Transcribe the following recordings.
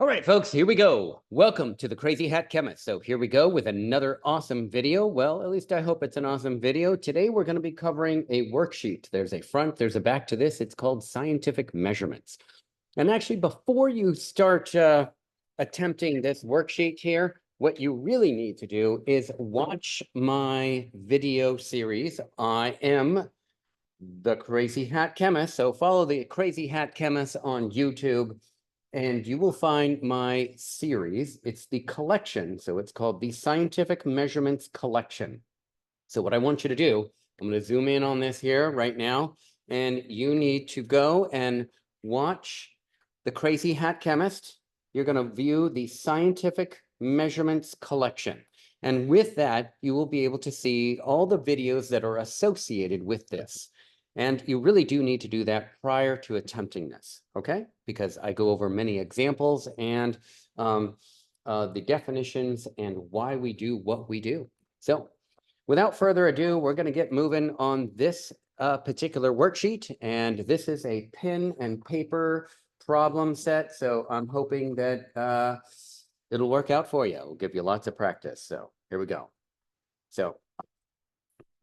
All right, folks, here we go. Welcome to the Crazy Hat Chemist. So here we go with another awesome video. Well, at least I hope it's an awesome video. Today, we're going to be covering a worksheet. There's a front, there's a back to this. It's called Scientific Measurements. And actually, before you start attempting this worksheet here, what you really need to do is watch my video series. I am the Crazy Hat Chemist. So follow the Crazy Hat Chemist on YouTube. And you will find my series. It's the collection. So it's called the Scientific Measurements Collection. So what I want you to do, I'm going to zoom in on this here right now. And you need to go and watch the Crazy Hat Chemist. You're going to view the Scientific Measurements Collection. And with that, you will be able to see all the videos that are associated with this. And you really do need to do that prior to attempting this, okay? Because I go over many examples and the definitions and why we do what we do. So without further ado, we're going to get moving on this particular worksheet. And this is a pen and paper problem set. So I'm hoping that it'll work out for you. We'll give you lots of practice. So here we go. So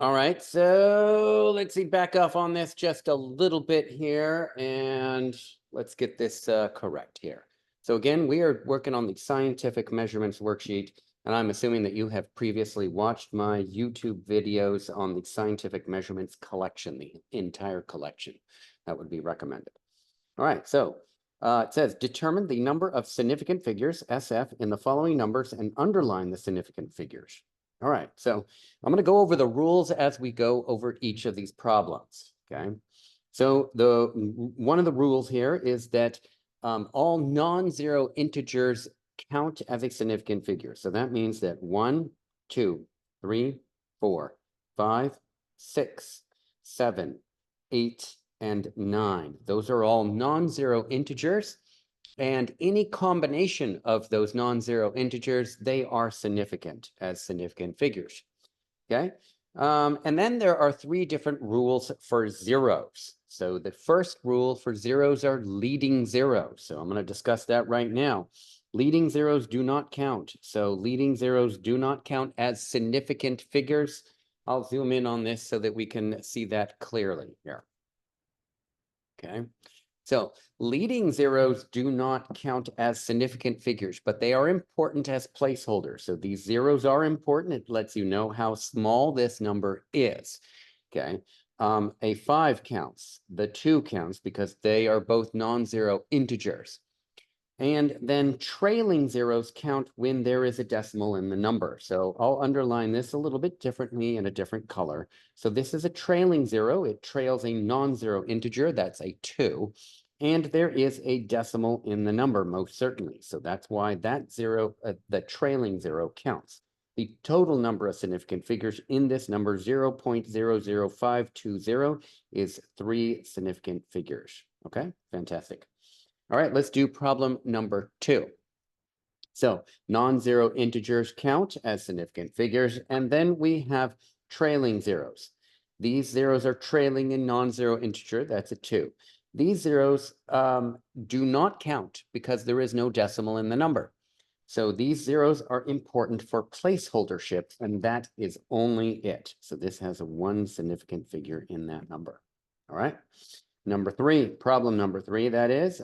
all right, so let's see, back off on this just a little bit here, and let's get this correct here. So again, we are working on the Scientific Measurements worksheet, and I'm assuming that you have previously watched my YouTube videos on the Scientific Measurements collection, the entire collection. That would be recommended. All right, so it says, determine the number of significant figures, SF, in the following numbers and underline the significant figures. All right, so I'm going to go over the rules as we go over each of these problems, okay? So one of the rules here is that all non-zero integers count as a significant figure. So that means that 1, 2, 3, 4, 5, 6, 7, 8, and 9. Those are all non-zero integers. And any combination of those non-zero integers, they are significant as significant figures, okay? And then there are 3 different rules for zeros. So the first rule for zeros are leading zeros. So I'm going to discuss that right now. Leading zeros do not count. So leading zeros do not count as significant figures. I'll zoom in on this so that we can see that clearly here. Okay. So leading zeros do not count as significant figures, but they are important as placeholders. So these zeros are important. It lets you know how small this number is. Okay. A 5 counts, the 2 counts because they are both non-zero integers. And then trailing zeros count when there is a decimal in the number. So I'll underline this a little bit differently in a different color. So this is a trailing zero. It trails a non-zero integer. That's a 2. And there is a decimal in the number, most certainly. So that's why that zero, the trailing zero counts. The total number of significant figures in this number, 0.00520, is 3 significant figures. Okay, fantastic. All right, let's do problem number 2. So non-zero integers count as significant figures, and then we have trailing zeros. These zeros are trailing a non-zero integer, that's a 2. These zeros do not count because there is no decimal in the number. So these zeros are important for placeholdership, and that is only it. So this has a 1 significant figure in that number. All right. Number 3, problem number 3, that is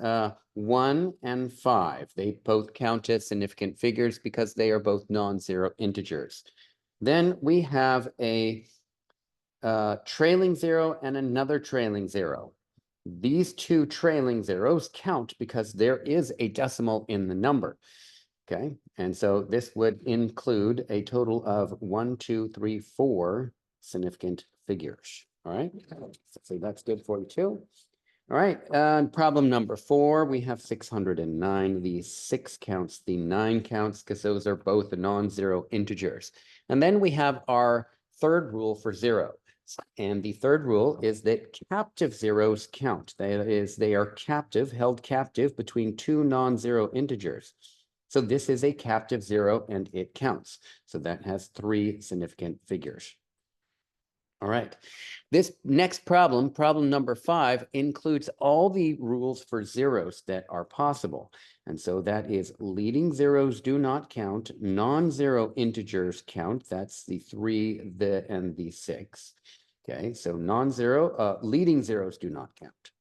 1 and 5. They both count as significant figures because they are both non-zero integers. Then we have a trailing zero and another trailing zero. These 2 trailing zeros count because there is a decimal in the number. Okay, and so this would include a total of 1, 2, 3, 4 significant figures. All right, so that's good for you too. All right, problem number 4, we have 609. The 6 counts, the 9 counts, because those are both non-zero integers. And then we have our third rule for zero. And the third rule is that captive zeros count. That is, they are captive, held captive between 2 non-zero integers. So this is a captive zero and it counts. So that has 3 significant figures. All right. This next problem, problem number 5, includes all the rules for zeros that are possible. And so that is leading zeros do not count, non-zero integers count. That's the 3, and the 6. Okay, so non-zero, leading zeros do not count.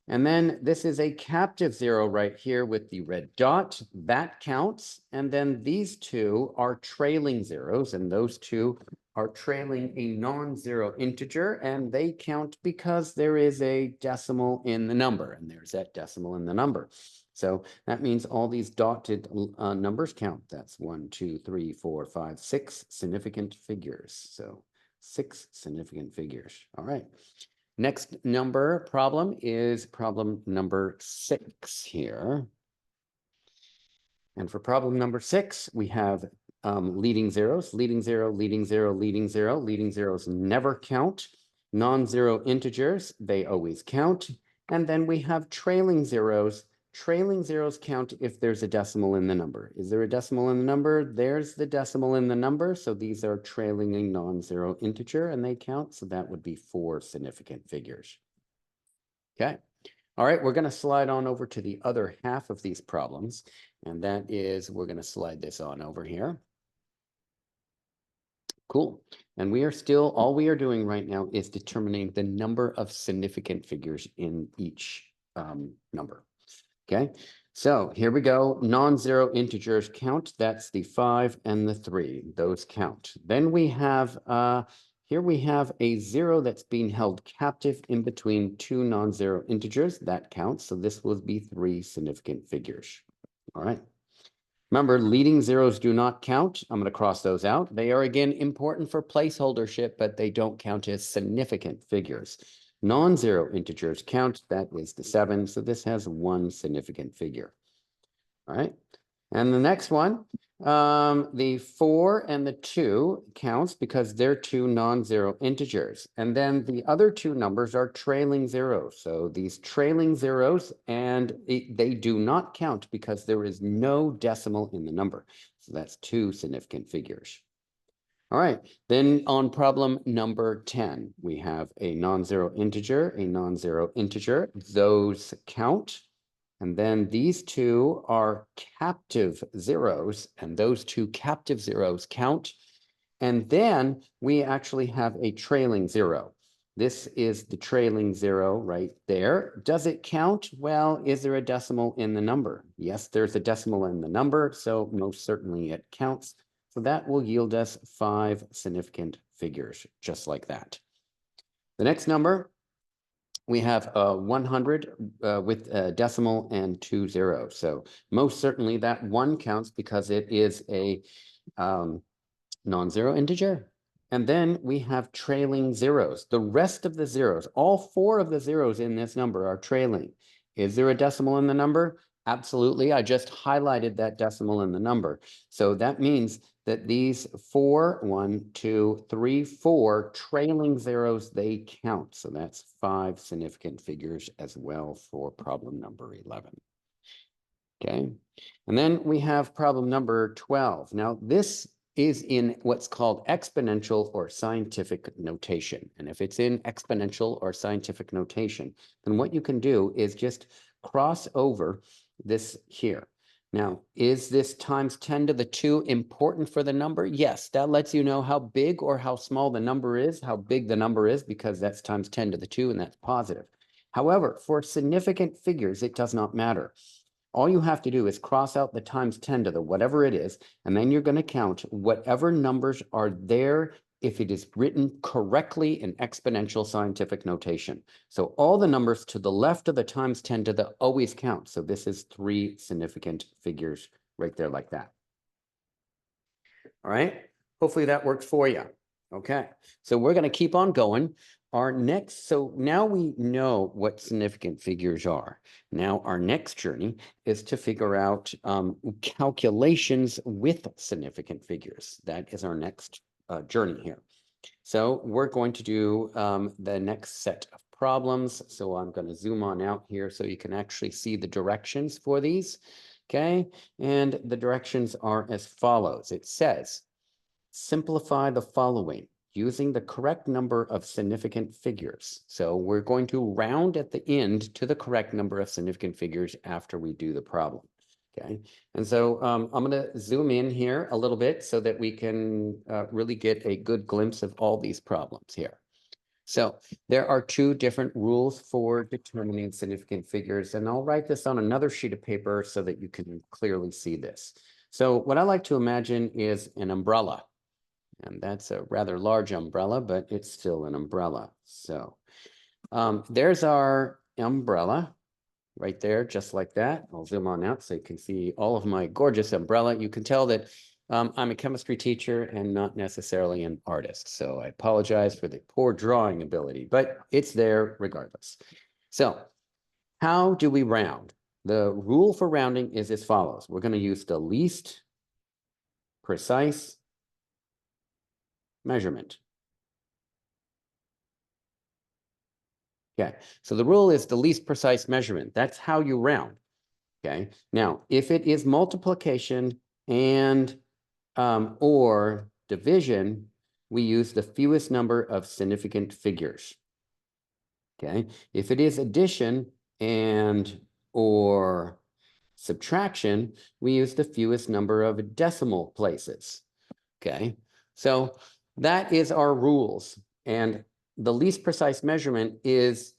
And then this is a captive zero right here with the red dot. That counts. And then these two are trailing zeros, and those two are trailing a non-zero integer, and they count because there is a decimal in the number, and there's that decimal in the number. So that means all these dotted numbers count. That's 1, 2, 3, 4, 5, 6 significant figures. So 6 significant figures. All right. Next problem is problem number 6 here. And for problem number 6, we have leading zeros, leading zero, leading zero, leading zero. Leading zeros never count. Non-zero integers, they always count. And then we have trailing zeros. Trailing zeros count if there's a decimal in the number. Is there a decimal in the number? There's the decimal in the number. So these are trailing a non-zero integer, and they count. So that would be 4 significant figures. Okay. All right, we're going to slide on over to the other half of these problems. And that is, we're going to slide this on over here. Cool. And we are still, all we are doing right now is determining the number of significant figures in each number. Okay, so here we go. Non-zero integers count. That's the 5 and the 3. Those count. Then we have, here we have a 0 that's being held captive in between 2 non-zero integers. That counts. So this will be 3 significant figures. All right. Remember, leading zeros do not count. I'm going to cross those out. They are, again, important for placeholdership, but they don't count as significant figures. Non-zero integers count. That is the 7. So this has 1 significant figure. All right. And the next one, the 4 and the 2 counts because they're 2 non-zero integers. And then the other 2 numbers are trailing zeros. So these trailing zeros, and they do not count because there is no decimal in the number. So that's 2 significant figures. All right, then on problem number 10, we have a non-zero integer, a non-zero integer. Those count. And then these 2 are captive zeros, and those 2 captive zeros count. And then we actually have a trailing 0. This is the trailing 0 right there. Does it count? Well, is there a decimal in the number? Yes, there's a decimal in the number, so most certainly it counts. So that will yield us 5 significant figures, just like that. The next number, we have 100 with a decimal and 2 zeros. So most certainly that 1 counts because it is a non-zero integer. And then we have trailing zeros. The rest of the zeros, all 4 of the zeros in this number are trailing. Is there a decimal in the number? Absolutely. I just highlighted that decimal in the number. So that means that these 4, 1, 2, 3, 4 trailing zeros, they count. So that's 5 significant figures as well for problem number 11. Okay. And then we have problem number 12. Now this is in what's called exponential or scientific notation. And if it's in exponential or scientific notation, then what you can do is just cross over this here. Now, is this times 10 to the 2 important for the number? Yes, that lets you know how big or how small the number is, how big the number is, because that's times 10 to the 2, and that's positive. However, for significant figures, it does not matter. All you have to do is cross out the times 10 to the whatever it is, and then you're going to count whatever numbers are there if it is written correctly in exponential scientific notation. So all the numbers to the left of the times 10 to the always count. So this is 3 significant figures right there like that. All right. Hopefully that works for you. Okay. So we're going to keep on going. So now we know what significant figures are. Now our next journey is to figure out calculations with significant figures. That is our next journey here. So we're going to do the next set of problems. So I'm going to zoom on out here so you can actually see the directions for these. Okay. And the directions are as follows. It says, simplify the following. using the correct number of significant figures. So we're going to round at the end to the correct number of significant figures after we do the problem. Okay, and so I'm going to zoom in here a little bit so that we can really get a good glimpse of all these problems here. So there are two different rules for determining significant figures, and I'll write this on another sheet of paper so that you can clearly see this. So what I like to imagine is an umbrella, and that's a rather large umbrella, but it's still an umbrella. So there's our umbrella right there, just like that. I'll zoom on out so you can see all of my gorgeous umbrella. You can tell that I'm a chemistry teacher and not necessarily an artist. So I apologize for the poor drawing ability, but it's there regardless. So how do we round? The rule for rounding is as follows. We're going to use the least precise measurement. Okay, so the rule is the least precise measurement. That's how you round. Okay, now if it is multiplication and or division, we use the fewest number of significant figures. Okay, if it is addition and or subtraction, we use the fewest number of decimal places. Okay, so that is our rules. And the least precise measurement is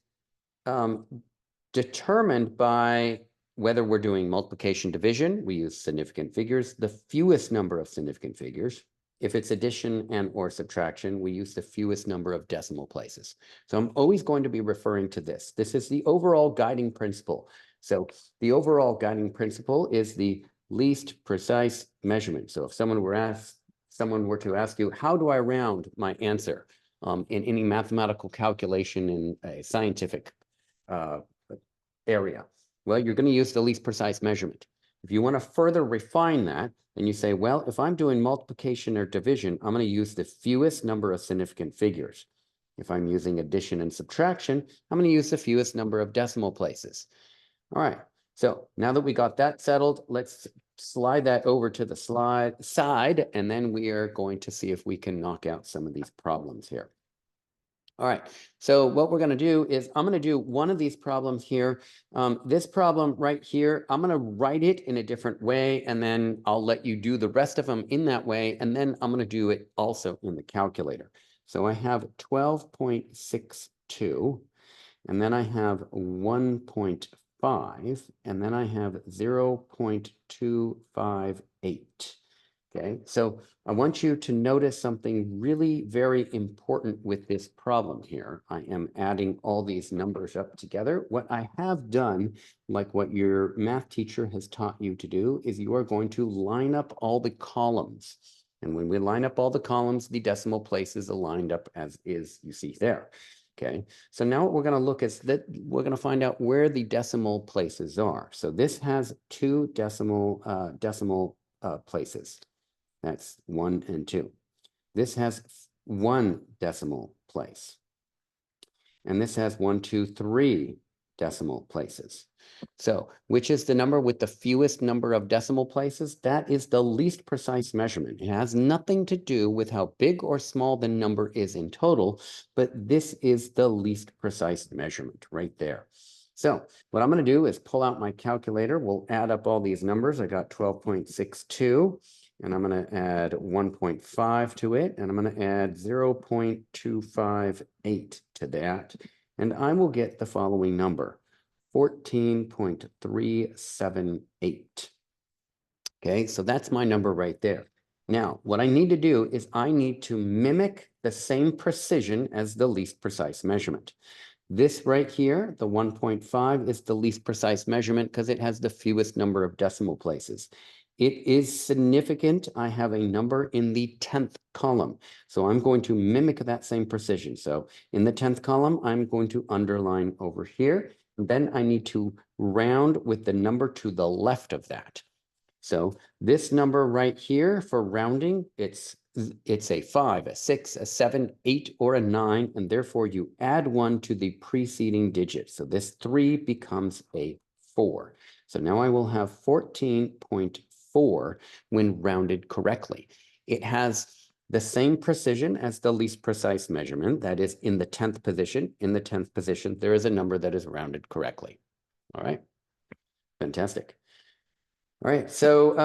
determined by whether we're doing multiplication division, we use significant figures, the fewest number of significant figures. If it's addition and or subtraction, we use the fewest number of decimal places. So I'm always going to be referring to this. This is the overall guiding principle. So the overall guiding principle is the least precise measurement. So if someone were to ask you, how do I round my answer in any mathematical calculation in a scientific area? Well, you're going to use the least precise measurement. If you want to further refine that, then you say, well, if I'm doing multiplication or division, I'm going to use the fewest number of significant figures. If I'm using addition and subtraction, I'm going to use the fewest number of decimal places. All right. So now that we got that settled, let's slide that over to the side, and then we are going to see if we can knock out some of these problems here. All right, so what we're going to do is I'm going to do one of these problems here. This problem right here, I'm going to write it in a different way, and then I'll let you do the rest of them in that way, and then I'm going to do it also in the calculator. So I have 12.62, and then I have 1.5, and then I have 0.258. Okay, so I want you to notice something really very important with this problem here. I am adding all these numbers up together. What I have done, like what your math teacher has taught you to do, is you are going to line up all the columns. And when we line up all the columns, the decimal places are lined up as is, you see there. Okay, so now what we're going to look is that we're going to find out where the decimal places are. So this has two decimal places. That's 1 and 2. This has 1 decimal place. And this has 1, 2, 3 decimal places. So which is the number with the fewest number of decimal places? That is the least precise measurement. It has nothing to do with how big or small the number is in total, but this is the least precise measurement right there. So what I'm going to do is pull out my calculator. We'll add up all these numbers. I got 12.62. And I'm going to add 1.5 to it, and I'm going to add 0.258 to that, and I will get the following number, 14.378. Okay, so that's my number right there. Now, what I need to do is I need to mimic the same precision as the least precise measurement. This right here, the 1.5, is the least precise measurement because it has the fewest number of decimal places. It is significant. I have a number in the 10th column. So I'm going to mimic that same precision. So in the 10th column, I'm going to underline over here. And then I need to round with the number to the left of that. So this number right here for rounding, it's a 5, a 6, a 7, 8, or a 9, and therefore you add 1 to the preceding digit. So this 3 becomes a 4. So now I will have 14.4 when rounded correctly. It has the same precision as the least precise measurement, that is in the 10th position. In the 10th position, there is a number that is rounded correctly. All right, fantastic. All right, so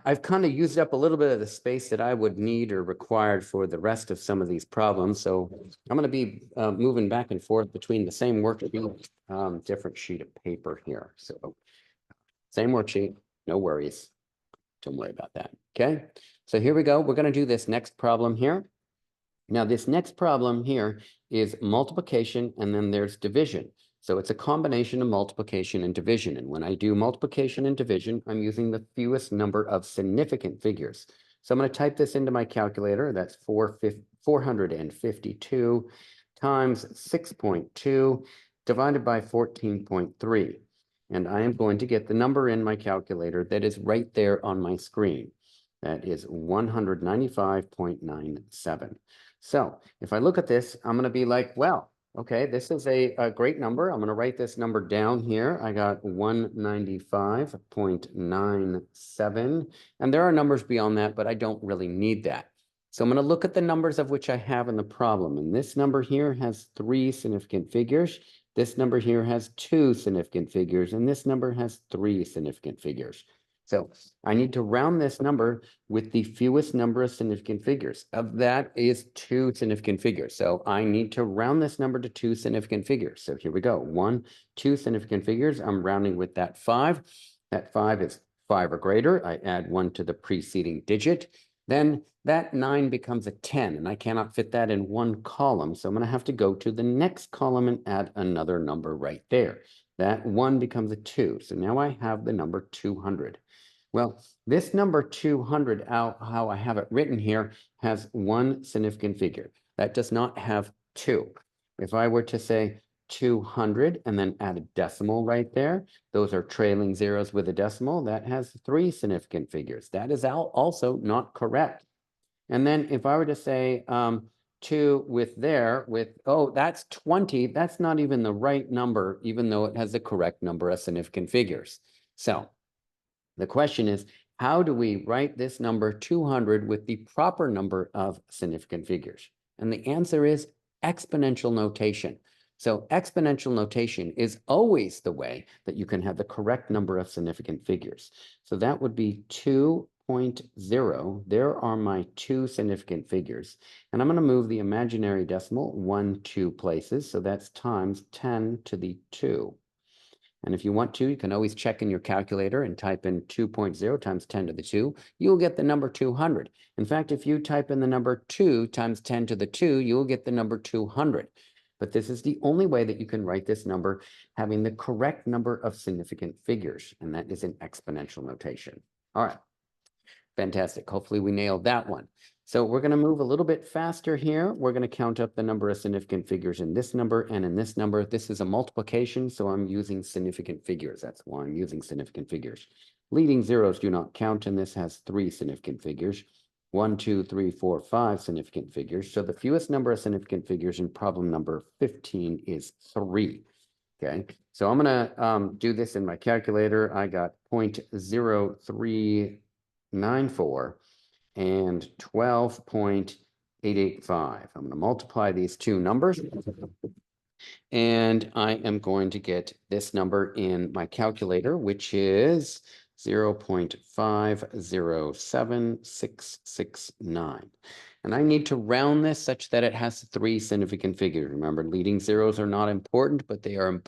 I've kind of used up a little bit of the space that I would need or required for the rest of some of these problems. So I'm going to be moving back and forth between the same worksheet, different sheet of paper here. So same worksheet, no worries. Don't worry about that. Okay, so here we go. We're going to do this next problem here. Now, this next problem here is multiplication, and then there's division. So it's a combination of multiplication and division. And when I do multiplication and division, I'm using the fewest number of significant figures. So I'm going to type this into my calculator. That's 452 times 6.2 divided by 14.3. And I am going to get the number in my calculator that is right there on my screen. That is 195.97. So if I look at this, I'm going to be like, well, okay, this is a great number. I'm going to write this number down here. I got 195.97. And there are numbers beyond that, but I don't really need that. So I'm going to look at the numbers of which I have in the problem. And this number here has 3 significant figures. This number here has 2 significant figures. And this number has 3 significant figures. So I need to round this number with the fewest number of significant figures. Of that is 2 significant figures. So I need to round this number to 2 significant figures. So here we go. 2 significant figures. I'm rounding with that 5. That 5 is 5 or greater. I add 1 to the preceding digit. Then that 9 becomes a 10, and I cannot fit that in one column. So I'm going to have to go to the next column and add another number right there. That 1 becomes a 2. So now I have the number 200. Well, this number 200, how I have it written here, has 1 significant figure. That does not have 2. If I were to say 200 and then add a decimal right there, those are trailing zeros with a decimal, that has 3 significant figures. That is also not correct. And then if I were to say 2 oh, that's 20, that's not even the right number, even though it has the correct number of significant figures. So the question is, how do we write this number 200 with the proper number of significant figures? And the answer is exponential notation. So exponential notation is always the way that you can have the correct number of significant figures. So that would be 2.0. There are my 2 significant figures. And I'm going to move the imaginary decimal 1, 2 places. So that's times 10 to the 2. And if you want to, you can always check in your calculator and type in 2.0 times 10 to the 2. You'll get the number 200. In fact, if you type in the number 2 times 10 to the 2, you'll get the number 200. But this is the only way that you can write this number having the correct number of significant figures, and that is in exponential notation. All right, fantastic. Hopefully we nailed that one. So we're going to move a little bit faster here. We're going to count up the number of significant figures in this number and in this number. This is a multiplication, so I'm using significant figures. That's why I'm using significant figures. Leading zeros do not count, and this has 3 significant figures. 1, 2, 3, 4, 5 significant figures. So the fewest number of significant figures in problem number 15 is 3. Okay, so I'm going to do this in my calculator. I got 0.0394. and 12.885. I'm going to multiply these 2 numbers, and I am going to get this number in my calculator, which is 0.507669. And I need to round this such that it has 3 significant figures. Remember, leading zeros are not important, but they are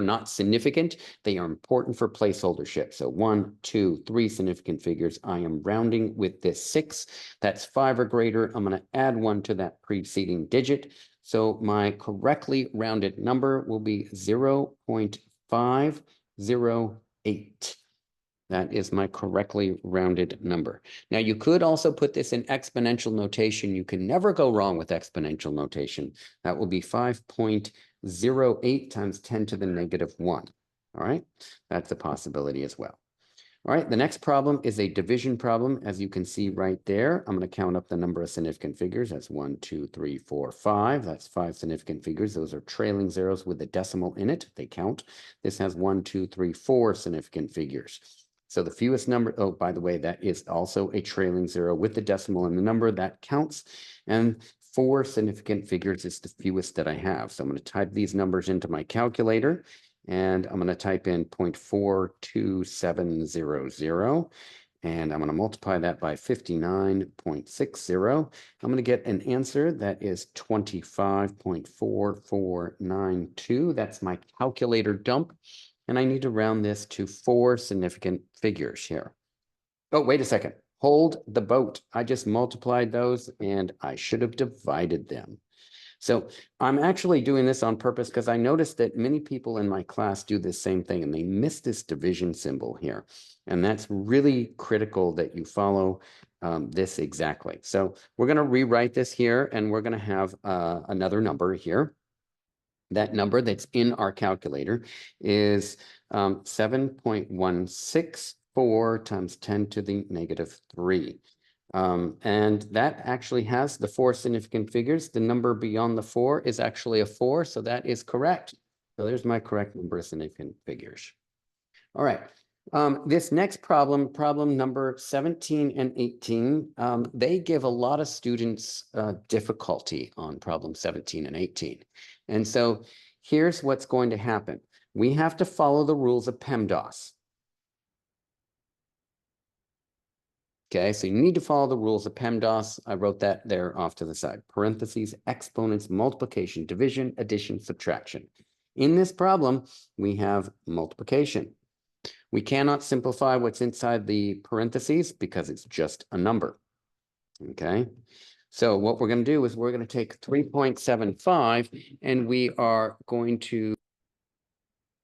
not significant. They are important for placeholdership. So 1, 2, 3 significant figures. I am rounding with this 6. That's 5 or greater. I'm going to add 1 to that preceding digit. So my correctly rounded number will be 0.508. That is my correctly rounded number. Now, you could also put this in exponential notation. You can never go wrong with exponential notation. That will be 5.08 times 10 to the negative 1. All right, that's a possibility as well. All right, the next problem is a division problem. As you can see right there, I'm going to count up the number of significant figures. That's 1, 2, 3, 4, 5. That's 5 significant figures. Those are trailing zeros with a decimal in it. They count. This has 1, 2, 3, 4 significant figures. So the fewest number, oh, by the way, that is also a trailing zero with the decimal in the number that counts. And 4 significant figures is the fewest that I have. So I'm going to type these numbers into my calculator, and I'm going to type in 0.42700. And I'm going to multiply that by 59.60. I'm going to get an answer that is 25.4492. That's my calculator dump. And I need to round this to 4 significant figures here. Oh, wait a second. Hold the boat. I just multiplied those and I should have divided them. So I'm actually doing this on purpose because I noticed that many people in my class do this same thing and they miss this division symbol here. And that's really critical that you follow this exactly. So we're going to rewrite this here and we're going to have another number here. That number that's in our calculator is 7.164 times 10 to the negative 3. And that actually has the 4 significant figures. The number beyond the 4 is actually a 4, so that is correct. So there's my correct number of significant figures. All right. This next problem, problem number 17 and 18, they give a lot of students difficulty on problem 17 and 18. And so here's what's going to happen. We have to follow the rules of PEMDAS. Okay, so you need to follow the rules of PEMDAS. I wrote that there off to the side. Parentheses, exponents, multiplication, division, addition, subtraction. In this problem, we have multiplication. We cannot simplify what's inside the parentheses because it's just a number. Okay, so what we're going to do is we're going to take 3.75 and we are going to.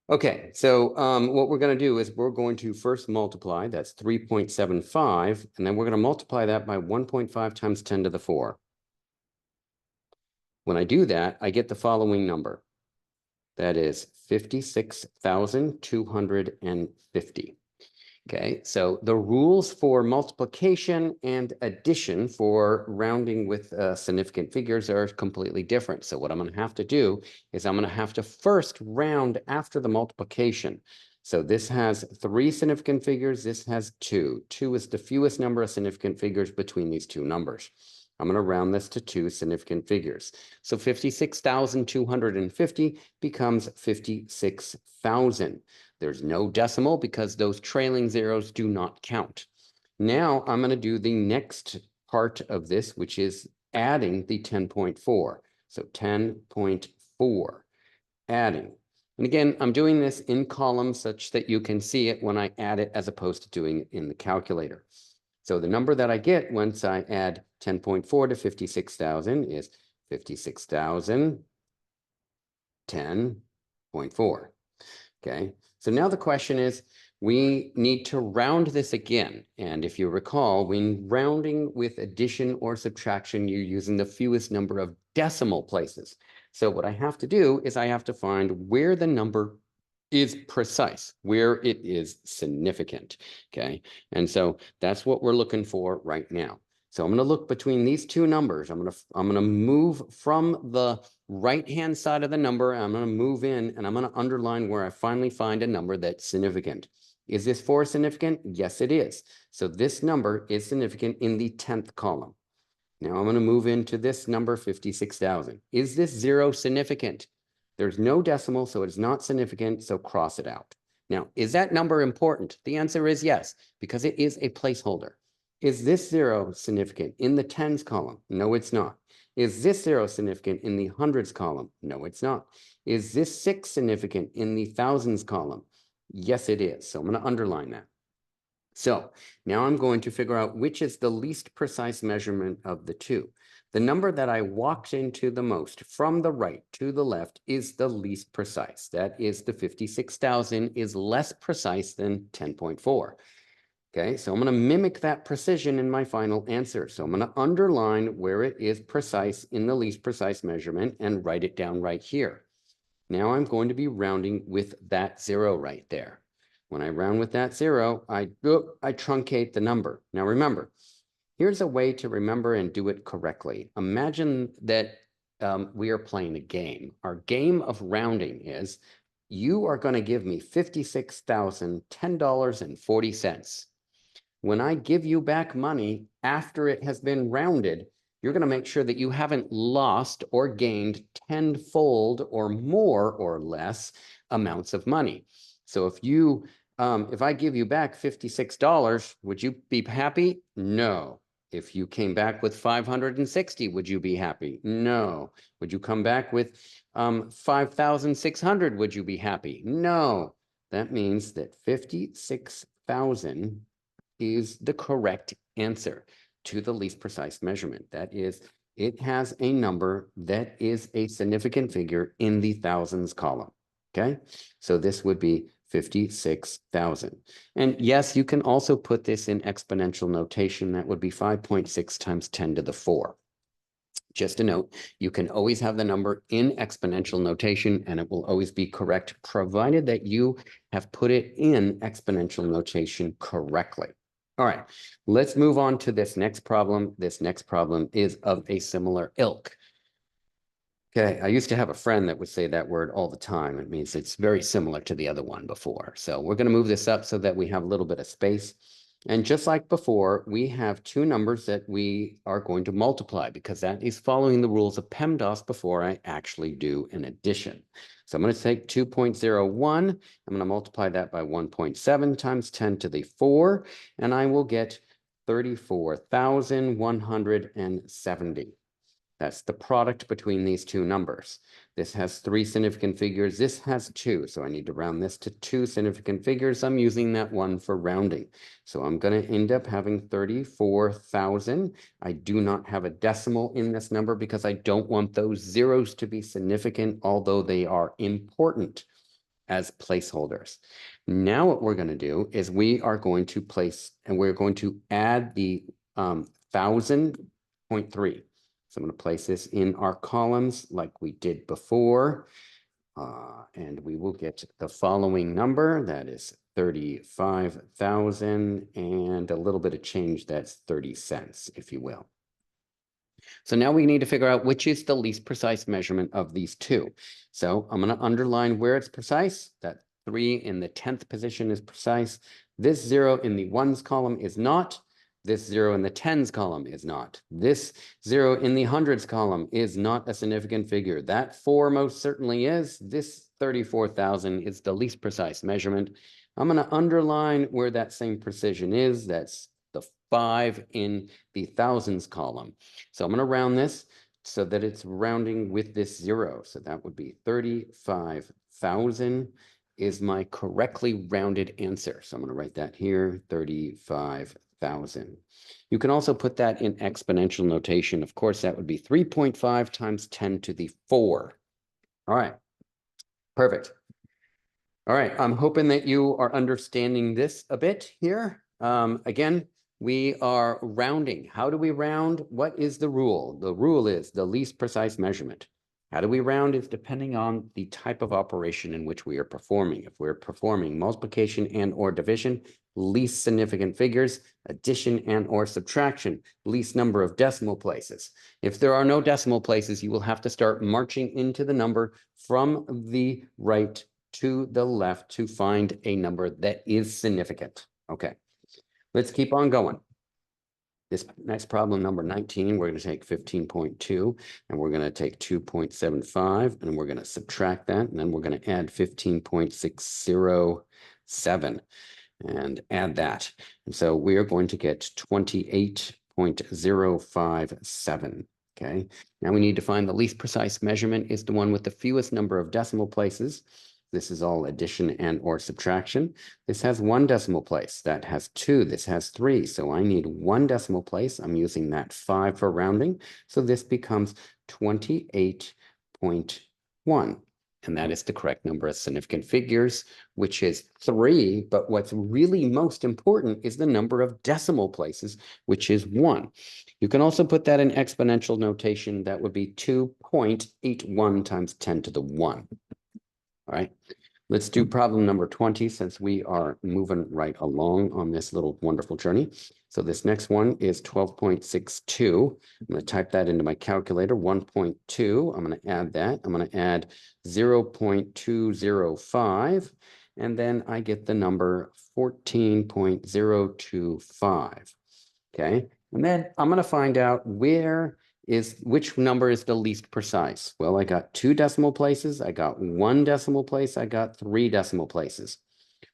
Okay, so what we're going to do is we're going to first multiply, that's 3.75, and then we're going to multiply that by 1.5 times 10 to the 4. When I do that, I get the following number. That is 56,250. Okay, so the rules for multiplication and addition for rounding with significant figures are completely different. So what I'm going to have to do is I'm going to have to first round after the multiplication. So this has 3 significant figures. This has 2. 2 is the fewest number of significant figures between these two numbers. I'm going to round this to 2 significant figures. So 56,250 becomes 56,000. There's no decimal because those trailing zeros do not count. Now I'm going to do the next part of this, which is adding the 10.4. So 10.4, adding. And again, I'm doing this in columns such that you can see it when I add it as opposed to doing it in the calculator. So the number that I get once I add 10.4 to 56,000 is 56,000, 10.4. Okay, so now the question is, we need to round this again. And if you recall, when rounding with addition or subtraction, you're using the fewest number of decimal places. So what I have to do is I have to find where the number is precise, where it is significant, okay? And so that's what we're looking for right now. So I'm going to look between these two numbers. I'm going to move from the right-hand side of the number. I'm going to move in and I'm going to underline where I finally find a number that's significant. Is this 4 significant? Yes, it is. So this number is significant in the 10th column. Now I'm going to move into this number 56,000. Is this 0 significant? There's no decimal, so it's not significant, so cross it out. Now, is that number important? The answer is yes, because it is a placeholder. Is this 0 significant in the tens column? No, it's not. Is this 0 significant in the hundreds column? No, it's not. Is this 6 significant in the thousands column? Yes, it is. So I'm going to underline that. So now I'm going to figure out which is the least precise measurement of the two. The number that I walked into the most from the right to the left is the least precise. That is the 56,000 is less precise than 10.4. Okay, so I'm going to mimic that precision in my final answer. So I'm going to underline where it is precise in the least precise measurement and write it down right here. Now I'm going to be rounding with that 0 right there. When I round with that 0, I truncate the number. Now remember, here's a way to remember and do it correctly. Imagine that we are playing a game. Our game of rounding is you are going to give me $56,010.40. When I give you back money after it has been rounded, you're going to make sure that you haven't lost or gained tenfold or more or less amounts of money. So if I give you back $56, would you be happy? No. If you came back with 560, would you be happy? No. Would you come back with 5,600? Would you be happy? No. That means that 56,000 is the correct answer to the least precise measurement. That is, it has a number that is a significant figure in the thousands column. Okay, so this would be 56,000. And yes, you can also put this in exponential notation. That would be 5.6 times 10 to the 4. Just a note, you can always have the number in exponential notation and it will always be correct, provided that you have put it in exponential notation correctly. All right, let's move on to this next problem. This next problem is of a similar ilk. Okay, I used to have a friend that would say that word all the time. It means it's very similar to the other one before. So we're going to move this up so that we have a little bit of space. And just like before, we have two numbers that we are going to multiply because that is following the rules of PEMDAS before I actually do an addition. So I'm going to take 2.01. I'm going to multiply that by 1.7 times 10 to the 4, and I will get 34,170. That's the product between these two numbers. This has 3 significant figures. This has 2. So I need to round this to 2 significant figures. I'm using that 1 for rounding. So I'm going to end up having 34,000. I do not have a decimal in this number because I don't want those zeros to be significant, although they are important as placeholders. Now what we're going to do is we are going to place, and we're going to add the 1,000.3. So I'm going to place this in our columns like we did before. And we will get the following number. That is 35,000 and a little bit of change. That's 30 cents, if you will. So now we need to figure out which is the least precise measurement of these two. So I'm going to underline where it's precise. That 3 in the 10th position is precise. This 0 in the ones column is not. This 0 in the tens column is not. This 0 in the hundreds column is not a significant figure. That 4 most certainly is. This 34,000 is the least precise measurement. I'm going to underline where that same precision is. That's the 5 in the thousands column. So I'm going to round this so that it's rounding with this 0. So that would be 35,000 is my correctly rounded answer. So I'm going to write that here, 35,000. You can also put that in exponential notation. Of course, that would be 3.5 times 10 to the 4. All right, perfect. All right, I'm hoping that you are understanding this a bit here. Again, we are rounding. How do we round? What is the rule? The rule is the least precise measurement. How do we round? It's depending on the type of operation in which we are performing. If we're performing multiplication and or division, least significant figures, addition and or subtraction, least number of decimal places. If there are no decimal places, you will have to start marching into the number from the right to the left to find a number that is significant. Okay, let's keep on going. This next problem, number 19, we're going to take 15.2 and we're going to take 2.75 and we're going to subtract that. And then we're going to add 15.607 and add that. And so we are going to get 28.057. Okay. Now we need to find the least precise measurement is the one with the fewest number of decimal places. This is all addition and or subtraction. This has 1 decimal place. That has 2. This has 3. So I need 1 decimal place. I'm using that 5 for rounding. So this becomes 28.1. And that is the correct number of significant figures, which is 3. But what's really most important is the number of decimal places, which is 1. You can also put that in exponential notation. That would be 2.81 times 10 to the 1. All right, Let's do problem number 20 since we are moving right along on this little wonderful journey. So this next one is 12.62. I'm going to type that into my calculator, 1.2. I'm going to add that. I'm going to add 0.205. And then I get the number 14.025. Okay. And then I'm going to find out which number is the least precise. Well, I got 2 decimal places. I got 1 decimal place. I got 3 decimal places.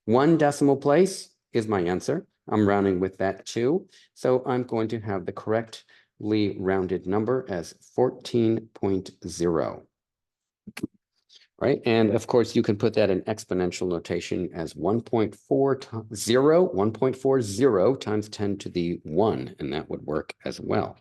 1 decimal place is my answer. I'm rounding with that 2. So I'm going to have the correctly rounded number as 14.0. Right. And of course, you can put that in exponential notation as 1.40 times 10 to the 1, and that would work as well.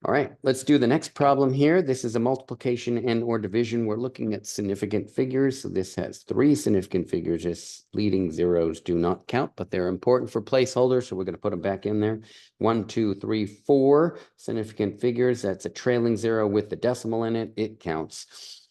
All right, let's do the next problem here. This is a multiplication and or division. We're looking at significant figures. So this has 3 significant figures. Its leading zeros do not count, but they're important for placeholders. So we're going to put them back in there. 1, 2, 3, 4 significant figures. That's a trailing zero with the decimal in it. It counts.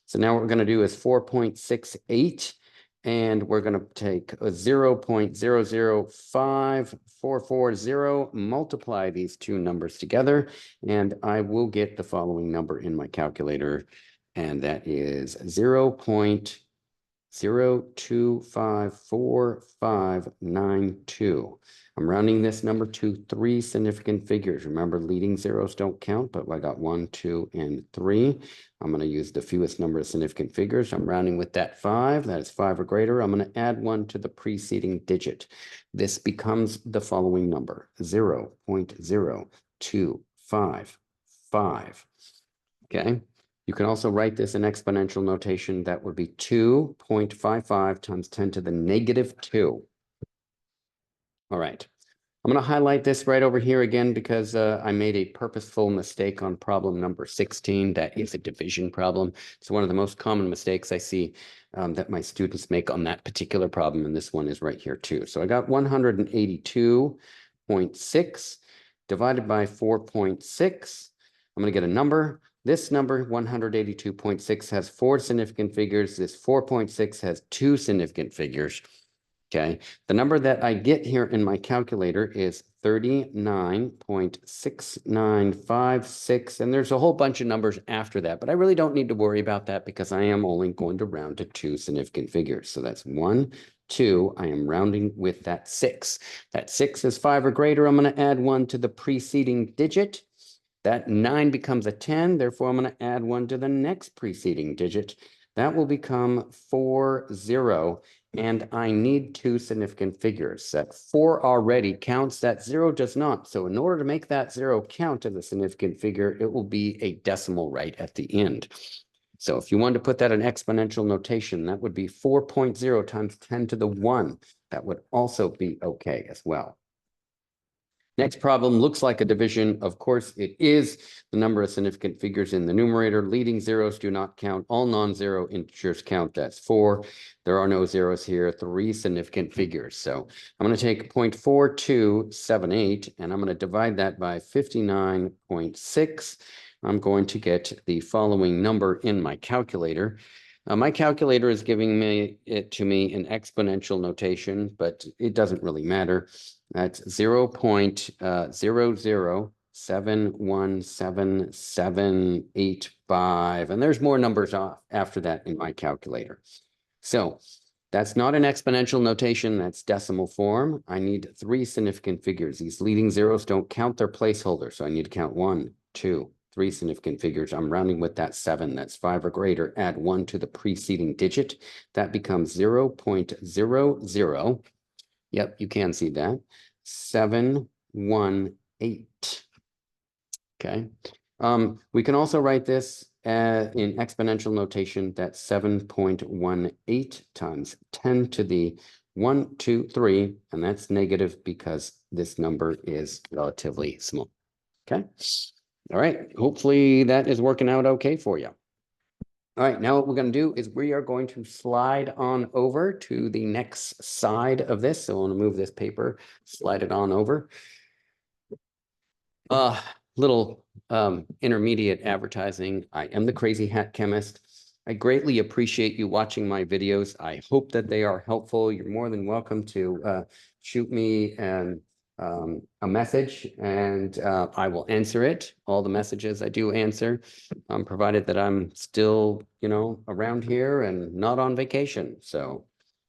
So now what we're going to do is 4.68. And we're going to take a 0.005440, multiply these 2 numbers together, and I will get the following number in my calculator, and that is 0.02545592. I'm rounding this number to 3 significant figures. Remember, leading zeros don't count, but I got 1, 2, and 3. I'm going to use the fewest number of significant figures. I'm rounding with that 5. That is 5 or greater. I'm going to add 1 to the preceding digit. This becomes the following number, 0.0255. Okay. You can also write this in exponential notation. That would be 2.55 times 10 to the negative 2. All right. I'm going to highlight this right over here again because I made a purposeful mistake on problem number 16. That is a division problem. It's one of the most common mistakes I see that my students make on that particular problem. And this one is right here too. So I got 182.6 divided by 4.6. I'm going to get a number. This number, 182.6, has 4 significant figures. This 4.6 has 2 significant figures. Okay, the number that I get here in my calculator is 39.6956, and there's a whole bunch of numbers after that, but I really don't need to worry about that because I am only going to round to 2 significant figures. So that's 1, 2. I am rounding with that 6. That 6 is 5 or greater. I'm going to add 1 to the preceding digit. That 9 becomes a 10. Therefore, I'm going to add 1 to the next preceding digit. That will become 40. And I need 2 significant figures. That 4 already counts, that 0 does not. So in order to make that 0 count as a significant figure, it will be a decimal right at the end. So if you wanted to put that in exponential notation, that would be 4.0 times 10 to the 1. That would also be okay as well. Next problem looks like a division. Of course, it is. The number of significant figures in the numerator. Leading zeros do not count. All non-zero integers count. That's 4. There are no zeros here. 3 significant figures. So I'm going to take 0.4278 and I'm going to divide that by 59.6. I'm going to get the following number in my calculator. My calculator is giving it to me in exponential notation, but it doesn't really matter. That's 0.00717785. And there's more numbers after that in my calculator. So that's not an exponential notation. That's decimal form. I need 3 significant figures. These leading zeros don't count their placeholder. So I need to count 1, 2, 3 significant figures. I'm rounding with that 7. That's 5 or greater. Add 1 to the preceding digit. That becomes 0.00. Yep, you can see that. 718. Okay. We can also write this in exponential notation. That's 7.18 times 10 to the 1, 2, 3, and that's negative because this number is relatively small. Okay. All right. Hopefully that is working out okay for you. All right, now what we're going to do is we are going to slide on over to the next side of this. So I want to move this paper, slide it on over. Little intermediate advertising. I am the Crazy Hat Chemist. I greatly appreciate you watching my videos. I hope that they are helpful. You're more than welcome to shoot me a message, and I will answer it. All the messages I do answer, provided that I'm still, around here and not on vacation. So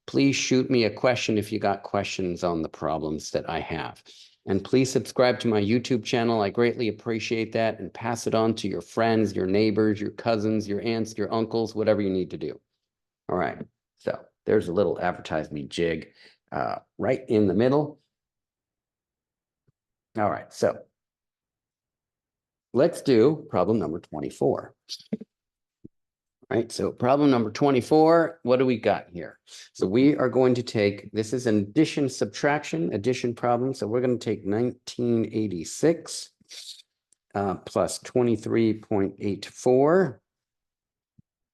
please shoot me a question if you got questions on the problems that I have. And please subscribe to my YouTube channel. I greatly appreciate that, and pass it on to your friends, your neighbors, your cousins, your aunts, your uncles, whatever you need to do. All right. So there's a little advertise me jig right in the middle. All right. So let's do problem number 24. Right, so problem number 24, what do we got here? So we are going to take, this is an addition subtraction problem. So we're going to take 1986 plus 23.84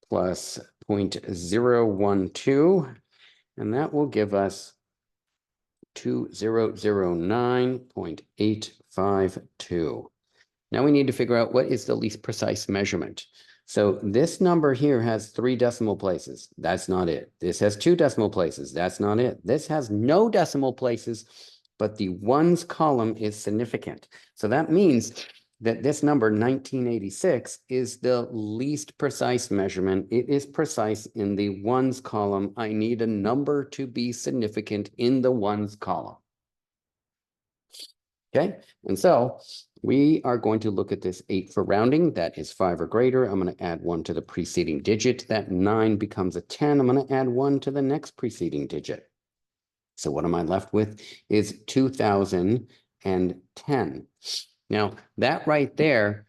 plus 0.012, and that will give us 2009.852. Now we need to figure out what is the least precise measurement. So this number here has 3 decimal places. That's not it. This has 2 decimal places. That's not it. This has no decimal places, but the ones column is significant. So that means that this number 1986 is the least precise measurement. It is precise in the ones column. I need a number to be significant in the ones column. Okay, and so we are going to look at this 8 for rounding. That is 5 or greater. I'm going to add 1 to the preceding digit. That 9 becomes a 10. I'm going to add 1 to the next preceding digit. So what am I left with is 2010. Now, that right there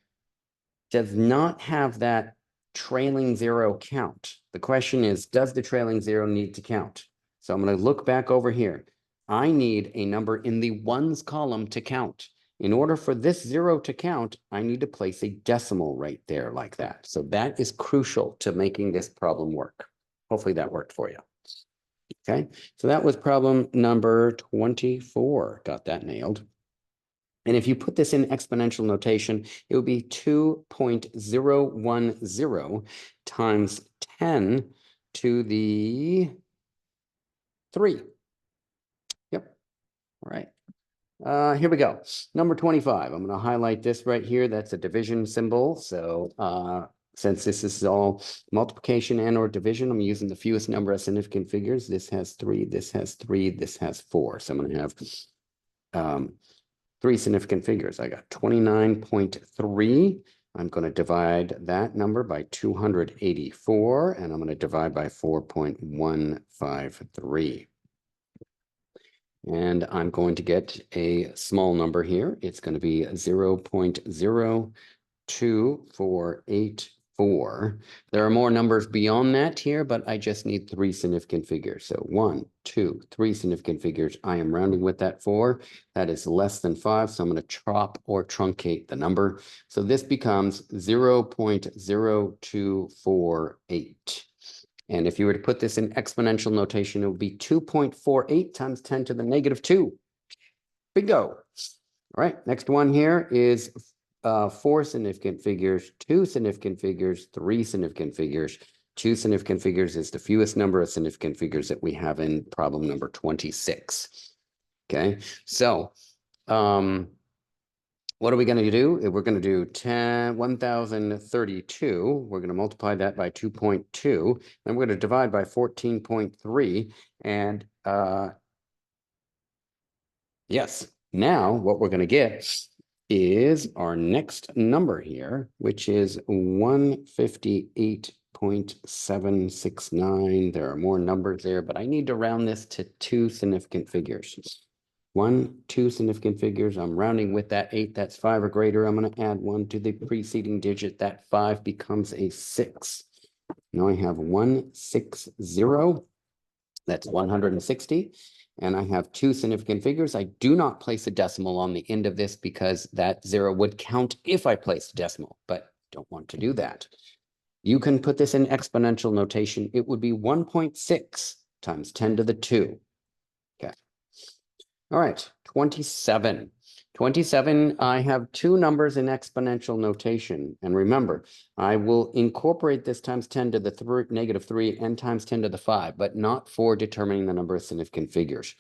does not have that trailing 0 count. The question is, does the trailing 0 need to count? So I'm going to look back over here. I need a number in the ones column to count. In order for this 0 to count, I need to place a decimal right there like that. So that is crucial to making this problem work. Hopefully that worked for you. Okay, so that was problem number 24. Got that nailed. And if you put this in exponential notation, it would be 2.010 times 10 to the 3. Yep. All right. Here we go. Number 25. I'm going to highlight this right here. That's a division symbol. So since this is all multiplication and or division, I'm using the fewest number of significant figures. This has 3, this has 3, this has 4. So I'm going to have 3 significant figures. I got 29.3. I'm going to divide that number by 284, and I'm going to divide by 4.153. And I'm going to get a small number here. It's going to be 0.02484. There are more numbers beyond that here, but I just need 3 significant figures. So 1, 2, 3 significant figures. I am rounding with that 4. That is less than 5, so I'm going to chop or truncate the number. So this becomes 0.0248. And if you were to put this in exponential notation, it would be 2.48 times 10 to the negative 2. Bingo. All right, next one here is 4 significant figures, 2 significant figures, 3 significant figures. 2 significant figures is the fewest number of significant figures that we have in problem number 26. Okay, so what are we going to do? We're going to do 1032. We're going to multiply that by 2.2. Then we're going to divide by 14.3. And yes, now what we're going to get is our next number here, which is 158.769. There are more numbers there, but I need to round this to 2 significant figures. 1, 2 significant figures. I'm rounding with that 8. That's 5 or greater. I'm going to add 1 to the preceding digit. That 5 becomes a 6. Now I have 160. That's 160. And I have 2 significant figures. I do not place a decimal on the end of this because that 0 would count if I placed a decimal, but don't want to do that. You can put this in exponential notation. It would be 1.6 times 10 to the 2. Okay. All right, 27. 27, I have two numbers in exponential notation. And remember, I will incorporate this times 10 to the -3 and times 10 to the 5, but not for determining the number of significant figures.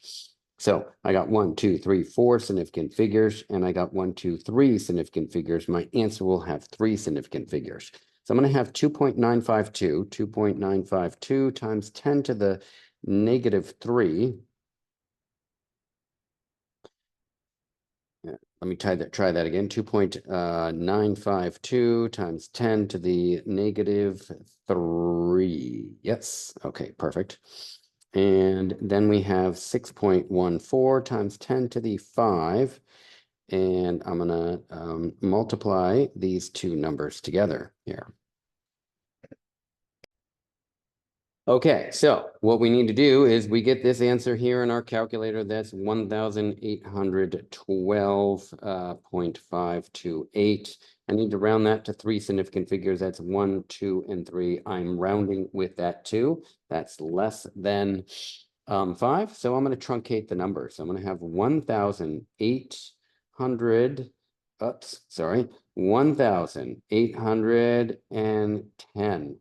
So I got 1, 2, 3, 4 significant figures, and I got 1, 2, 3 significant figures. My answer will have 3 significant figures. So I'm going to have 2.952 times 10 to the -3. Let me try that again. 2.952 times 10 to the -3. Yes. Okay, perfect. And then we have 6.14 times 10 to the 5. And I'm going to multiply these two numbers together here. Okay, so what we need to do is we get this answer here in our calculator. That's 1,812.528. I need to round that to 3 significant figures. That's 1, 2, and 3. I'm rounding with that 2. That's less than 5. So I'm going to truncate the number. So I'm going to have 1,800. Oops, sorry, 1,810.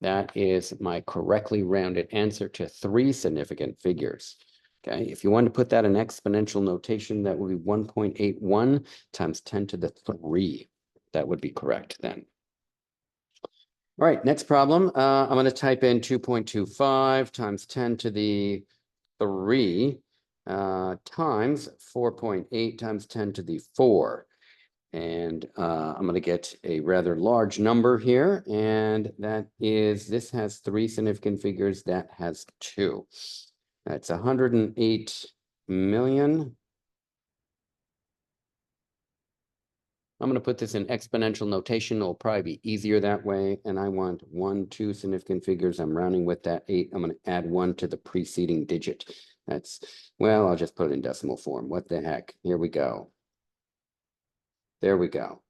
That is my correctly rounded answer to 3 significant figures. Okay, if you want to put that in exponential notation, that would be 1.81 times 10 to the 3. That would be correct then. All right, next problem. I'm going to type in 2.25 times 10 to the 3 times 4.8 times 10 to the 4. And I'm going to get a rather large number here, and that is, this has 3 significant figures, that has 2. That's 108 million. I'm going to put this in exponential notation. It'll probably be easier that way. And I want 1, 2 significant figures. I'm rounding with that 8. I'm going to add 1 to the preceding digit. That's, well, I'll just put it in decimal form. What the heck? Here we go. There we go.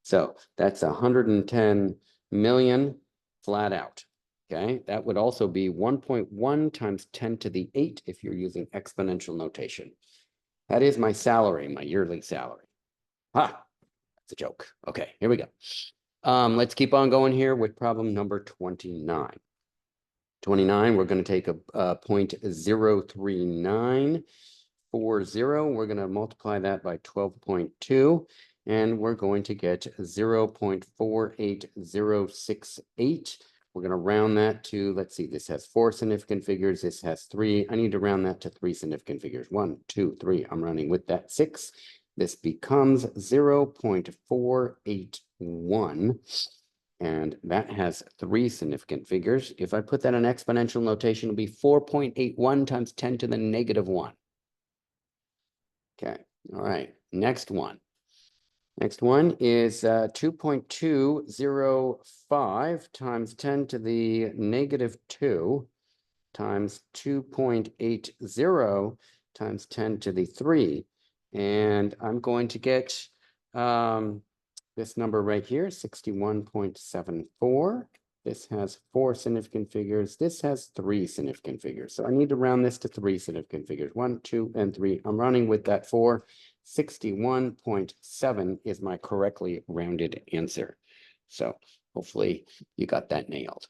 So that's 110 million flat out. Okay, that would also be 1.1 times 10 to the 8 if you're using exponential notation. That is my salary, my yearly salary. Ha, that's a joke. Okay, here we go. Let's keep on going here with problem number 29. 29, we're going to take a 0.03940. We're going to multiply that by 12.2. And we're going to get 0.48068. We're going to round that to, let's see, this has 4 significant figures. This has 3. I need to round that to 3 significant figures. 1, 2, 3. I'm rounding with that 6. This becomes 0.481. And that has 3 significant figures. If I put that in exponential notation, it'll be 4.81 times 10 to the -1. Okay, all right, next one. Next one is 2.205 times 10 to the -2 times 2.80 times 10 to the 3. And I'm going to get this number right here, 61.74. This has 4 significant figures. This has 3 significant figures. So I need to round this to 3 significant figures. 1, 2, and 3. I'm rounding with that 4. 61.7 is my correctly rounded answer. So hopefully you got that nailed.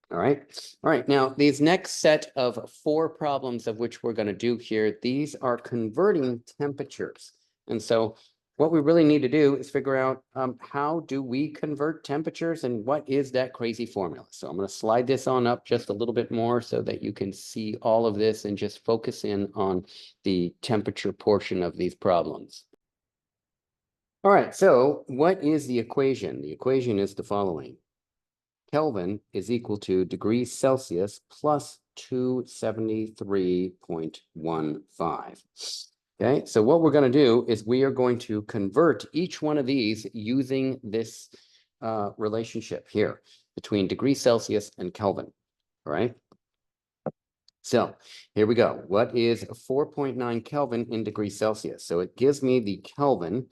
All right. All right. Now, these next set of 4 problems of which we're going to do here, these are converting temperatures. And so what we really need to do is figure out how do we convert temperatures and what is that crazy formula. So I'm going to slide this on up just a little bit more so that you can see all of this and just focus in on the temperature portion of these problems. All right, so what is the equation? The equation is the following. Kelvin is equal to degrees Celsius plus 273.15. Okay, so what we're going to do is we are going to convert each one of these using this relationship here between degrees Celsius and Kelvin. All right. So here we go. What is 4.9 Kelvin in degrees Celsius? So it gives me the Kelvin.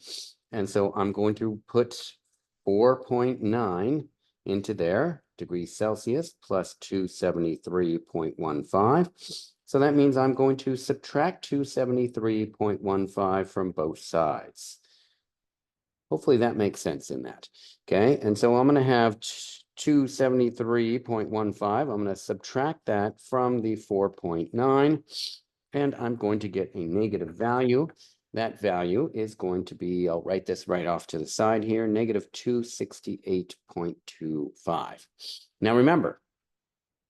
And so I'm going to put 4.9 into there, degrees Celsius plus 273.15. So that means I'm going to subtract 273.15 from both sides. Hopefully that makes sense in that. Okay, and so I'm going to have 273.15. I'm going to subtract that from the 4.9, and I'm going to get a negative value. That value is going to be, I'll write this right off to the side here, negative 268.25. Now remember,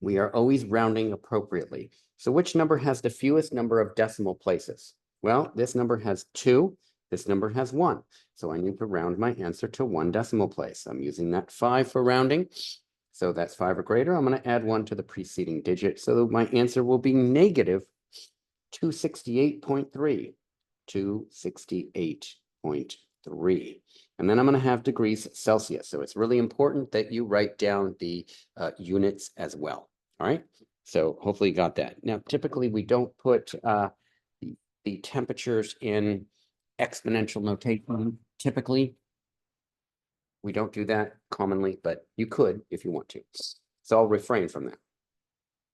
we are always rounding appropriately. So which number has the fewest number of decimal places? Well, this number has 2. This number has 1. So I need to round my answer to 1 decimal place. I'm using that 5 for rounding. So that's 5 or greater. I'm going to add 1 to the preceding digit. So my answer will be negative 268.3. 268.3. And then I'm going to have degrees Celsius. So it's really important that you write down the units as well. All right. So hopefully you got that. Now, typically we don't put the temperatures in exponential notation. Typically, we don't do that commonly, but you could if you want to. So I'll refrain from that.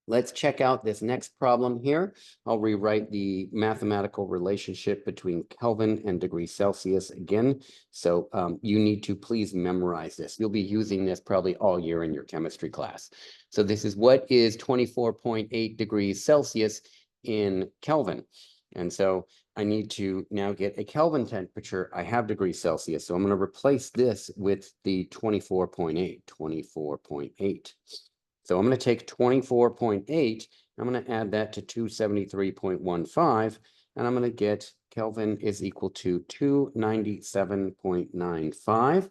Let's check out this next problem here. I'll rewrite the mathematical relationship between Kelvin and degrees Celsius again. So you need to please memorize this. You'll be using this probably all year in your chemistry class. So this is what is 24.8 degrees Celsius in Kelvin. And so I need to now get a Kelvin temperature. I have degrees Celsius. So I'm going to replace this with the 24.8, 24.8. So I'm going to take 24.8, I'm going to add that to 273.15, and I'm going to get Kelvin is equal to 297.95.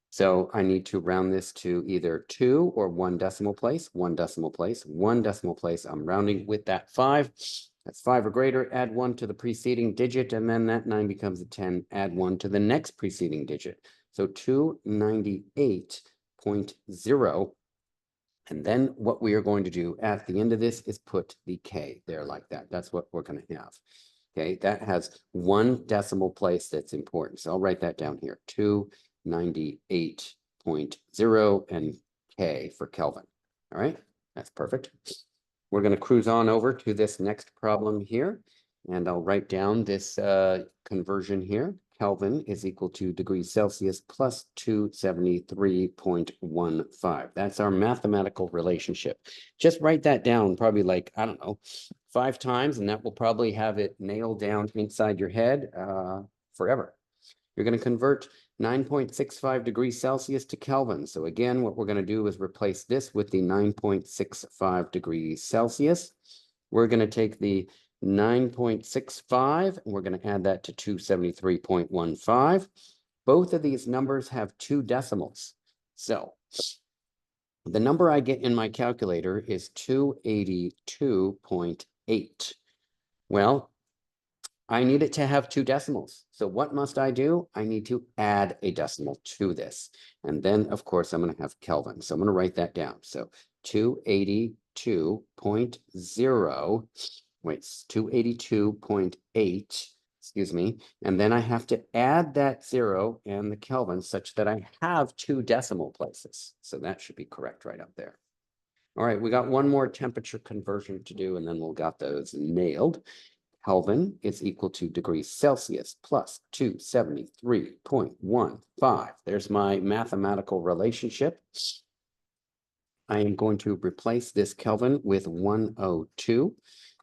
So I need to round this to either 2 or 1 decimal place, 1 decimal place, 1 decimal place. I'm rounding with that 5. That's 5 or greater, add 1 to the preceding digit, and then that 9 becomes a 10, add 1 to the next preceding digit. So 298.0. And then what we are going to do at the end of this is put the K there like that. That's what we're going to have. Okay, that has 1 decimal place that's important. So I'll write that down here, 298.0 and K for Kelvin. All right, that's perfect. We're going to cruise on over to this next problem here. And I'll write down this conversion here. Kelvin is equal to degrees Celsius plus 273.15. That's our mathematical relationship. Just write that down probably like, I don't know, 5 times, and that will probably have it nailed down inside your head forever. You're going to convert 9.65 degrees Celsius to Kelvin. So again, what we're going to do is replace this with the 9.65 degrees Celsius. We're going to take the 9.65, and we're going to add that to 273.15. Both of these numbers have 2 decimals. So the number I get in my calculator is 282.8. Well, I need it to have 2 decimals. So what must I do? I need to add a decimal to this. And then, of course, I'm going to have Kelvin. So I'm going to write that down. So 282.0. Wait, 282.8, excuse me. And then I have to add that 0 and the Kelvin such that I have 2 decimal places. So that should be correct right up there. All right, we got one more temperature conversion to do, and then we'll got those nailed. Kelvin is equal to degrees Celsius plus 273.15. There's my mathematical relationship. I am going to replace this Kelvin with 102.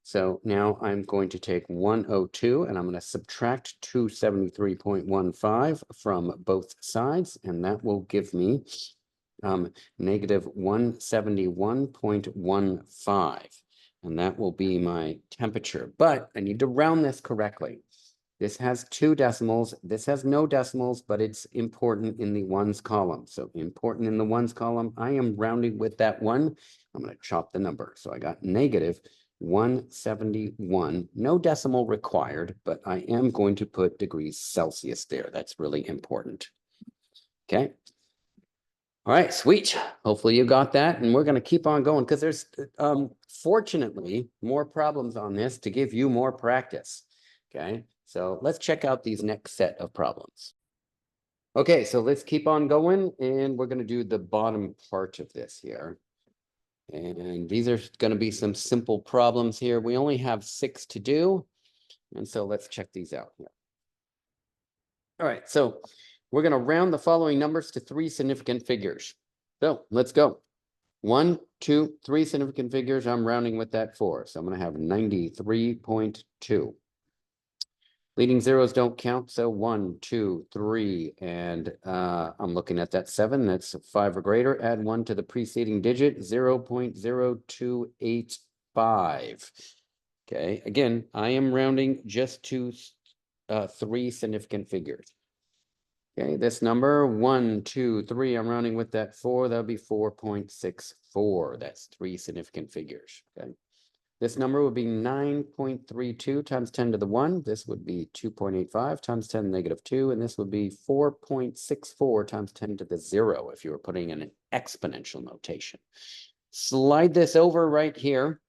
So now I'm going to take 102 and I'm going to subtract 273.15 from both sides, and that will give me negative 171.15. And that will be my temperature. But I need to round this correctly. This has 2 decimals. This has no decimals, but it's important in the ones column. So important in the ones column, I am rounding with that 1. I'm going to chop the number. So I got negative 171, no decimal required, but I am going to put degrees Celsius there. That's really important. Okay. All right, sweet. Hopefully you got that. And we're going to keep on going because there's fortunately more problems on this to give you more practice. Okay, so let's check out these next set of problems. Okay, so let's keep on going, and we're going to do the bottom part of this here. And these are going to be some simple problems here. We only have 6 to do. And so let's check these out here. All right, so we're going to round the following numbers to 3 significant figures. So let's go. 1, 2, 3 significant figures. I'm rounding with that 4. So I'm going to have 93.2. Leading zeros don't count. So 1, 2, 3, and I'm looking at that 7. That's 5 or greater. Add 1 to the preceding digit, 0.0285. Okay, again, I am rounding just to 3 significant figures. Okay, this number 1, 2, 3, I'm rounding with that 4. That'll be 4.64. That's 3 significant figures. Okay, this number would be 9.32 times 10 to the 1. This would be 2.85 times 10 to the negative 2, and this would be 4.64 times 10 to the 0 if you were putting in an exponential notation. Slide this over right here.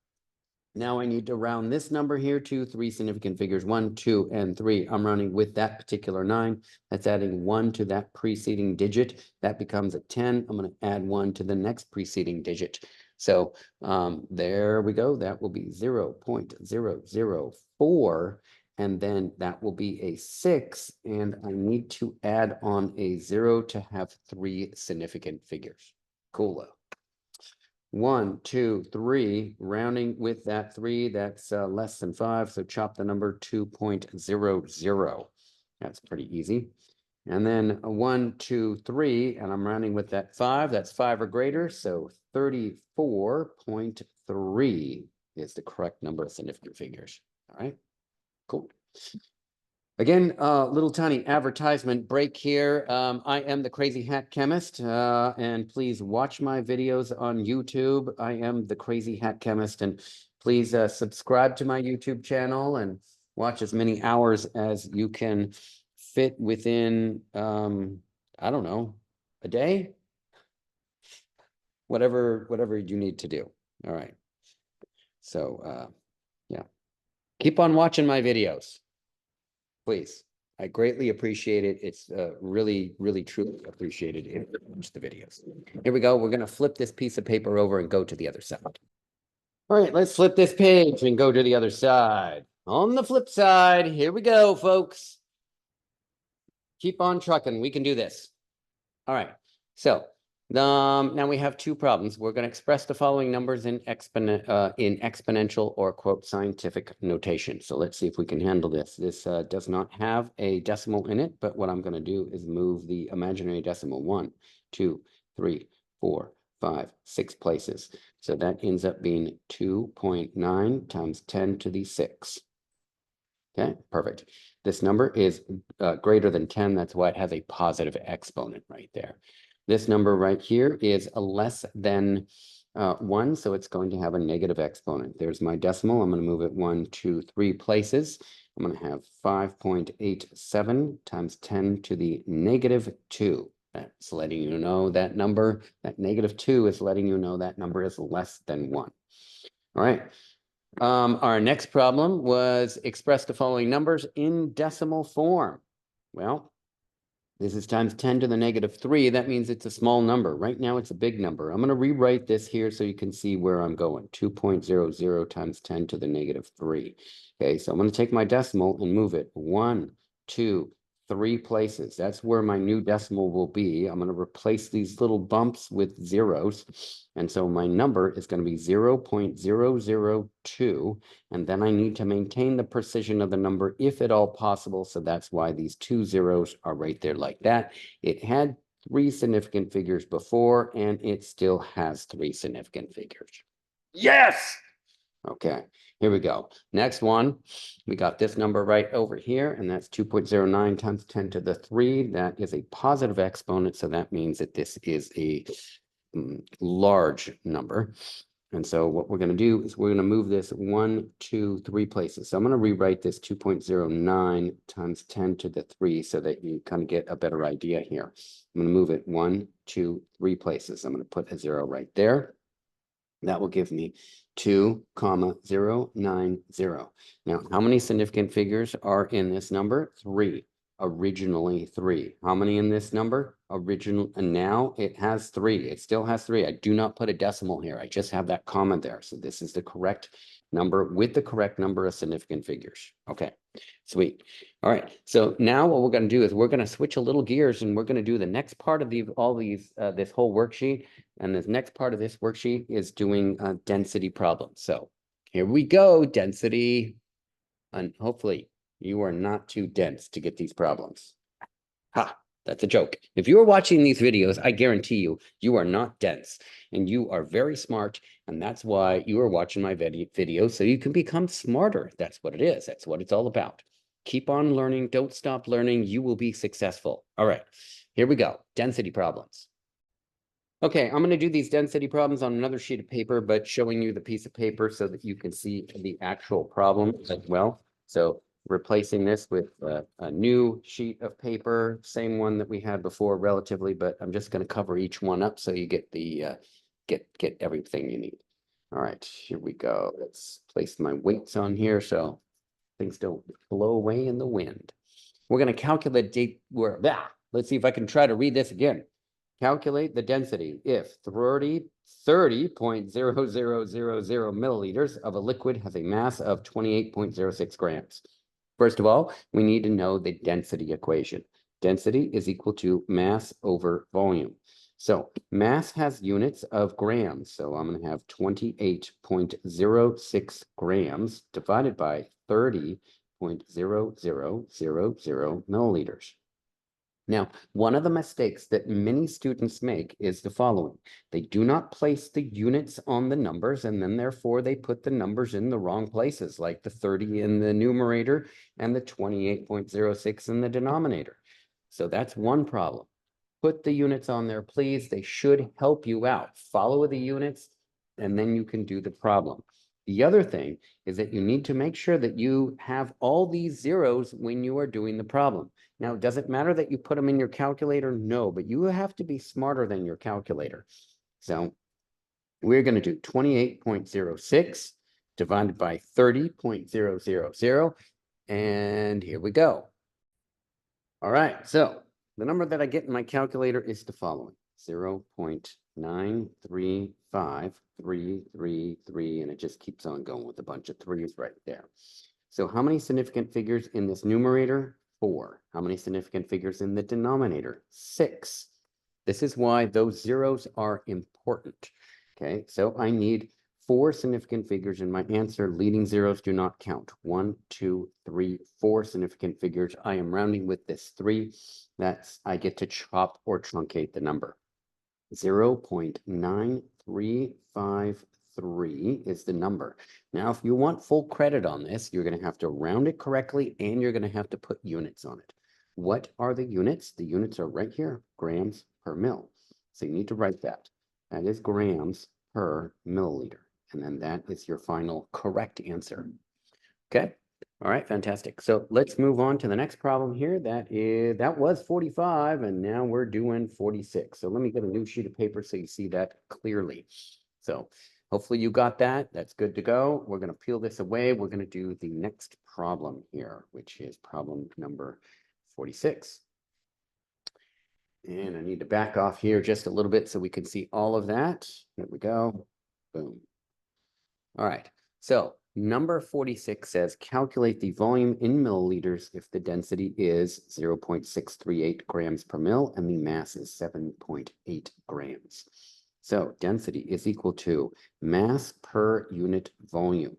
Now I need to round this number here to 3 significant figures, 1, 2, and 3. I'm rounding with that particular 9. That's adding 1 to that preceding digit. That becomes a 10. I'm going to add 1 to the next preceding digit. So there we go. That will be 0.004. And then that will be a 6. And I need to add on a 0 to have 3 significant figures. Cool. 1, 2, 3, rounding with that 3, that's less than 5, so chop the number 2.00. That's pretty easy. And then 1, 2, 3, and I'm rounding with that 5, that's 5 or greater, so 34.3 is the correct number of significant figures. All right, cool. Again, little tiny advertisement break here. I am the Crazy Hat Chemist, and please watch my videos on YouTube. I am the Crazy Hat Chemist, and please subscribe to my YouTube channel and watch as many hours as you can fit within, I don't know, a day? Whatever you need to do. All right. So, yeah. Keep on watching my videos. Please, I greatly appreciate it. It's really, really, truly appreciated if you watch the videos. Here we go. We're going to flip this piece of paper over and go to the other side. All right, let's flip this page and go to the other side. On the flip side, here we go, folks. Keep on trucking. We can do this. All right, so now we have 2 problems. We're going to express the following numbers in exponential or quote scientific notation. So let's see if we can handle this. This does not have a decimal in it, but what I'm going to do is move the imaginary decimal 1, 2, 3, 4, 5, 6 places. So that ends up being 2.9 times 10 to the 6. Okay, perfect. This number is greater than 10. That's why it has a positive exponent right there. This number right here is a less than 1, so it's going to have a negative exponent. There's my decimal. I'm going to move it 1, 2, 3 places. I'm going to have 5.87 times 10 to the negative 2. That's letting you know that number, that negative 2 is letting you know that number is less than 1. All right. Our next problem was express the following numbers in decimal form. Well, this is times 10 to the negative 3. That means it's a small number. Right now, it's a big number. I'm going to rewrite this here so you can see where I'm going. 2.00 times 10 to the negative 3. Okay, so I'm going to take my decimal and move it 1, 2, 3 places. That's where my new decimal will be. I'm going to replace these little bumps with zeros. And so my number is going to be 0.002. And then I need to maintain the precision of the number if at all possible. So that's why these 2 zeros are right there like that. It had 3 significant figures before, and it still has 3 significant figures. Yes! Okay, here we go. Next one, we got this number right over here, and that's 2.09 times 10 to the 3. That is a positive exponent, so that means that this is a large number. And so what we're going to do is we're going to move this 1, 2, 3 places. So I'm going to rewrite this 2.09 times 10 to the 3 so that you kind of get a better idea here. I'm going to move it 1, 2, 3 places. I'm going to put a 0 right there. That will give me 2,090. Now, how many significant figures are in this number? 3. originally 3. How many in this number? Original, and now it has 3. It still has 3. I do not put a decimal here. I just have that comma there. So this is the correct number with the correct number of significant figures. Okay, sweet. All right. So now what we're going to do is we're going to switch a little gears, and we're going to do the next part of this whole worksheet. And this next part of this worksheet is doing density problems. So here we go, density. And hopefully you are not too dense to get these problems. Ha, that's a joke. If you are watching these videos, I guarantee you, you are not dense and you are very smart. And that's why you are watching my video so you can become smarter. That's what it is. That's what it's all about. Keep on learning. Don't stop learning. You will be successful. All right, here we go. Density problems. Okay, I'm going to do these density problems on another sheet of paper, but showing you the piece of paper so that you can see the actual problem as well. So replacing this with a new sheet of paper, same one that we had before relatively, but I'm just going to cover each one up so you get the get everything you need. All right, here we go. Let's place my weights on here so things don't blow away in the wind. We're going to calculate let's see if I can try to read this again. Calculate the density if 30.0000 milliliters of a liquid has a mass of 28.06 grams. First of all, we need to know the density equation. Density is equal to mass over volume. So mass has units of grams. So I'm going to have 28.06 grams divided by 30.0000 milliliters. Now, one of the mistakes that many students make is the following. They do not place the units on the numbers, and then therefore they put the numbers in the wrong places, like the 30 in the numerator and the 28.06 in the denominator. So that's one problem. Put the units on there, please. They should help you out. Follow the units, and then you can do the problem. The other thing is that you need to make sure that you have all these zeros when you are doing the problem. Now, does it matter that you put them in your calculator? No, but you have to be smarter than your calculator. So we're going to do 28.06 divided by 30.000. And here we go. All right, so the number that I get in my calculator is the following. 0.935333, and it just keeps on going with a bunch of threes right there. So how many significant figures in this numerator? 4. How many significant figures in the denominator? 6. This is why those zeros are important. Okay, so I need 4 significant figures in my answer. Leading zeros do not count. 1, 2, 3, 4 significant figures. I am rounding with this 3. That's, I get to chop or truncate the number. 0.9353 is the number. Now, if you want full credit on this, you're going to have to round it correctly, and you're going to have to put units on it. What are the units? The units are right here, grams per mil. So you need to write that. That is grams per milliliter. And then that is your final correct answer. Okay. All right, fantastic. So let's move on to the next problem here. That was 45, and now we're doing 46. So let me get a new sheet of paper so you see that clearly. So hopefully you got that. That's good to go. We're going to peel this away. We're going to do the next problem here, which is problem number 46. And I need to back off here just a little bit so we can see all of that. There we go. Boom. All right. So number 46 says calculate the volume in milliliters if the density is 0.638 grams per mil and the mass is 7.8 grams. So density is equal to mass per unit volume.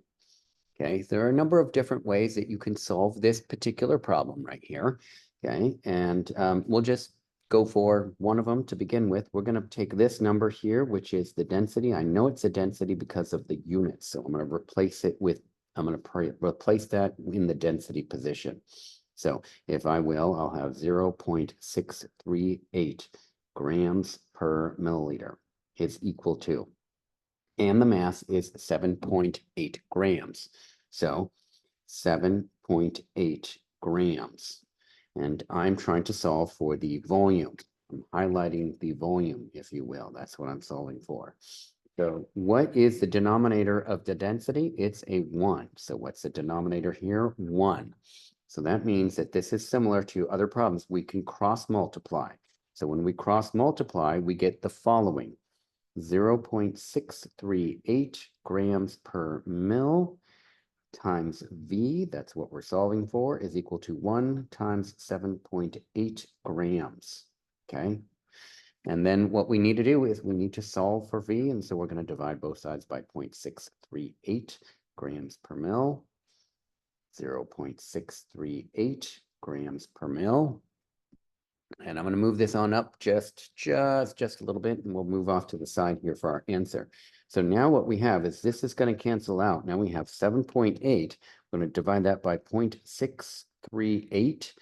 Okay, there are a number of different ways that you can solve this particular problem right here. Okay, and we'll just go for one of them to begin with. We're going to take this number here, which is the density. I know it's a density because of the units. So I'm going to replace it with, replace that in the density position. So if I will, I'll have 0.638 grams per milliliter is equal to, and the mass is 7.8 grams. So 7.8 grams. And I'm trying to solve for the volume. I'm highlighting the volume, if you will. That's what I'm solving for. So what is the denominator of the density? It's a 1. So what's the denominator here? 1. So that means that this is similar to other problems. We can cross multiply. So when we cross multiply, we get the following: 0.638 grams per mil times V, that's what we're solving for, is equal to 1 times 7.8 grams. Okay. And then what we need to do is we need to solve for V. And so we're going to divide both sides by 0.638 grams per mil. 0.638 grams per mil. And I'm going to move this on up just a little bit, and we'll move off to the side here for our answer. So now what we have is this is going to cancel out. Now we have 7.8. We're going to divide that by 0.638.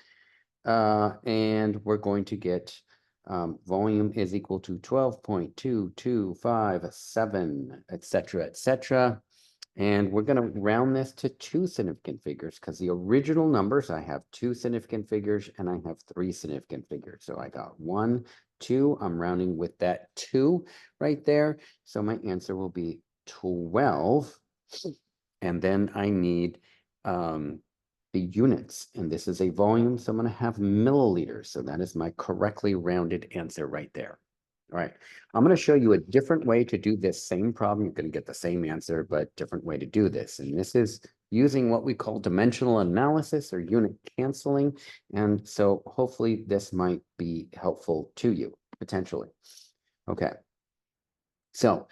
And we're going to get volume is equal to 12.2257, et cetera, and we're going to round this to 2 significant figures because the original numbers, I have 2 significant figures and I have 3 significant figures. So I got 1, 2, I'm rounding with that 2 right there. So my answer will be 12. And then I need the units, and this is a volume, so I'm going to have milliliters. So that is my correctly rounded answer right there. All right, I'm going to show you a different way to do this same problem. You're going to get the same answer, but different way to do this. And this is using what we call dimensional analysis or unit canceling. And so hopefully this might be helpful to you, potentially. Okay. So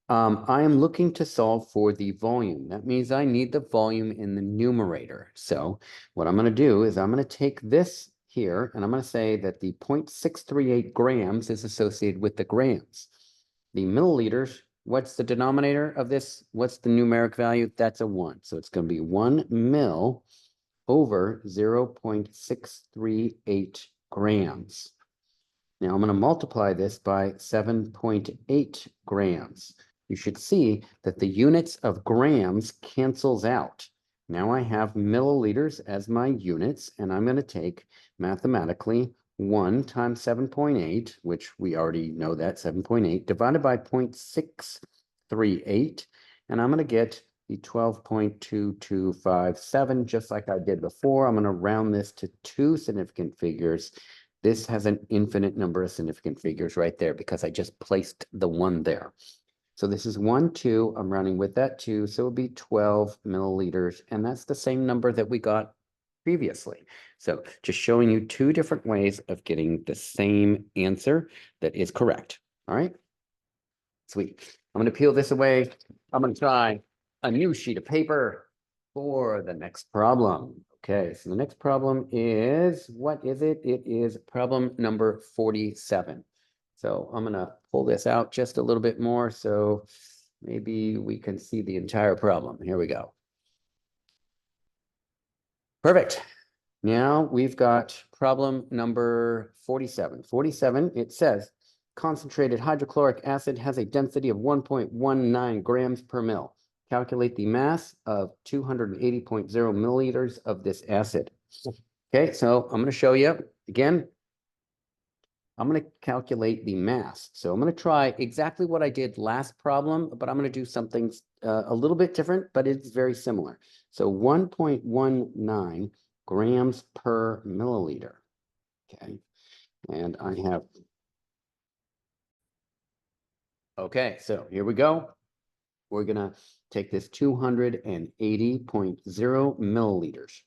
I am looking to solve for the volume. That means I need the volume in the numerator. So what I'm going to do is I'm going to take this here, and I'm going to say that the 0.638 grams is associated with the grams. The milliliters, what's the denominator of this? What's the numeric value? That's a 1. So it's going to be 1 mil over 0.638 grams. Now I'm going to multiply this by 7.8 grams. You should see that the units of grams cancels out. Now I have milliliters as my units, and I'm going to take mathematically 1 times 7.8, which we already know that, 7.8, divided by 0.638, and I'm going to get the 12.2257, just like I did before. I'm going to round this to 2 significant figures. This has an infinite number of significant figures right there because I just placed the 1 there. So this is 1, 2, I'm rounding with that 2, so it'll be 12 milliliters, and that's the same number that we got previously. So just showing you 2 different ways of getting the same answer that is correct. All right, sweet. I'm going to peel this away. I'm going to try a new sheet of paper for the next problem. Okay, so the next problem is, what is it? It is problem number 47. So I'm going to pull this out just a little bit more so maybe we can see the entire problem. Here we go. Perfect. Now we've got problem number 47. 47, it says, concentrated hydrochloric acid has a density of 1.19 grams per mil. Calculate the mass of 280.0 milliliters of this acid. Okay, so I'm going to show you again. I'm going to calculate the mass. So I'm going to try exactly what I did last problem, but I'm going to do something a little bit different, but it's very similar. So 1.19 grams per milliliter. Okay, and I have. Okay, so here we go. We're going to take this 280.0 milliliters.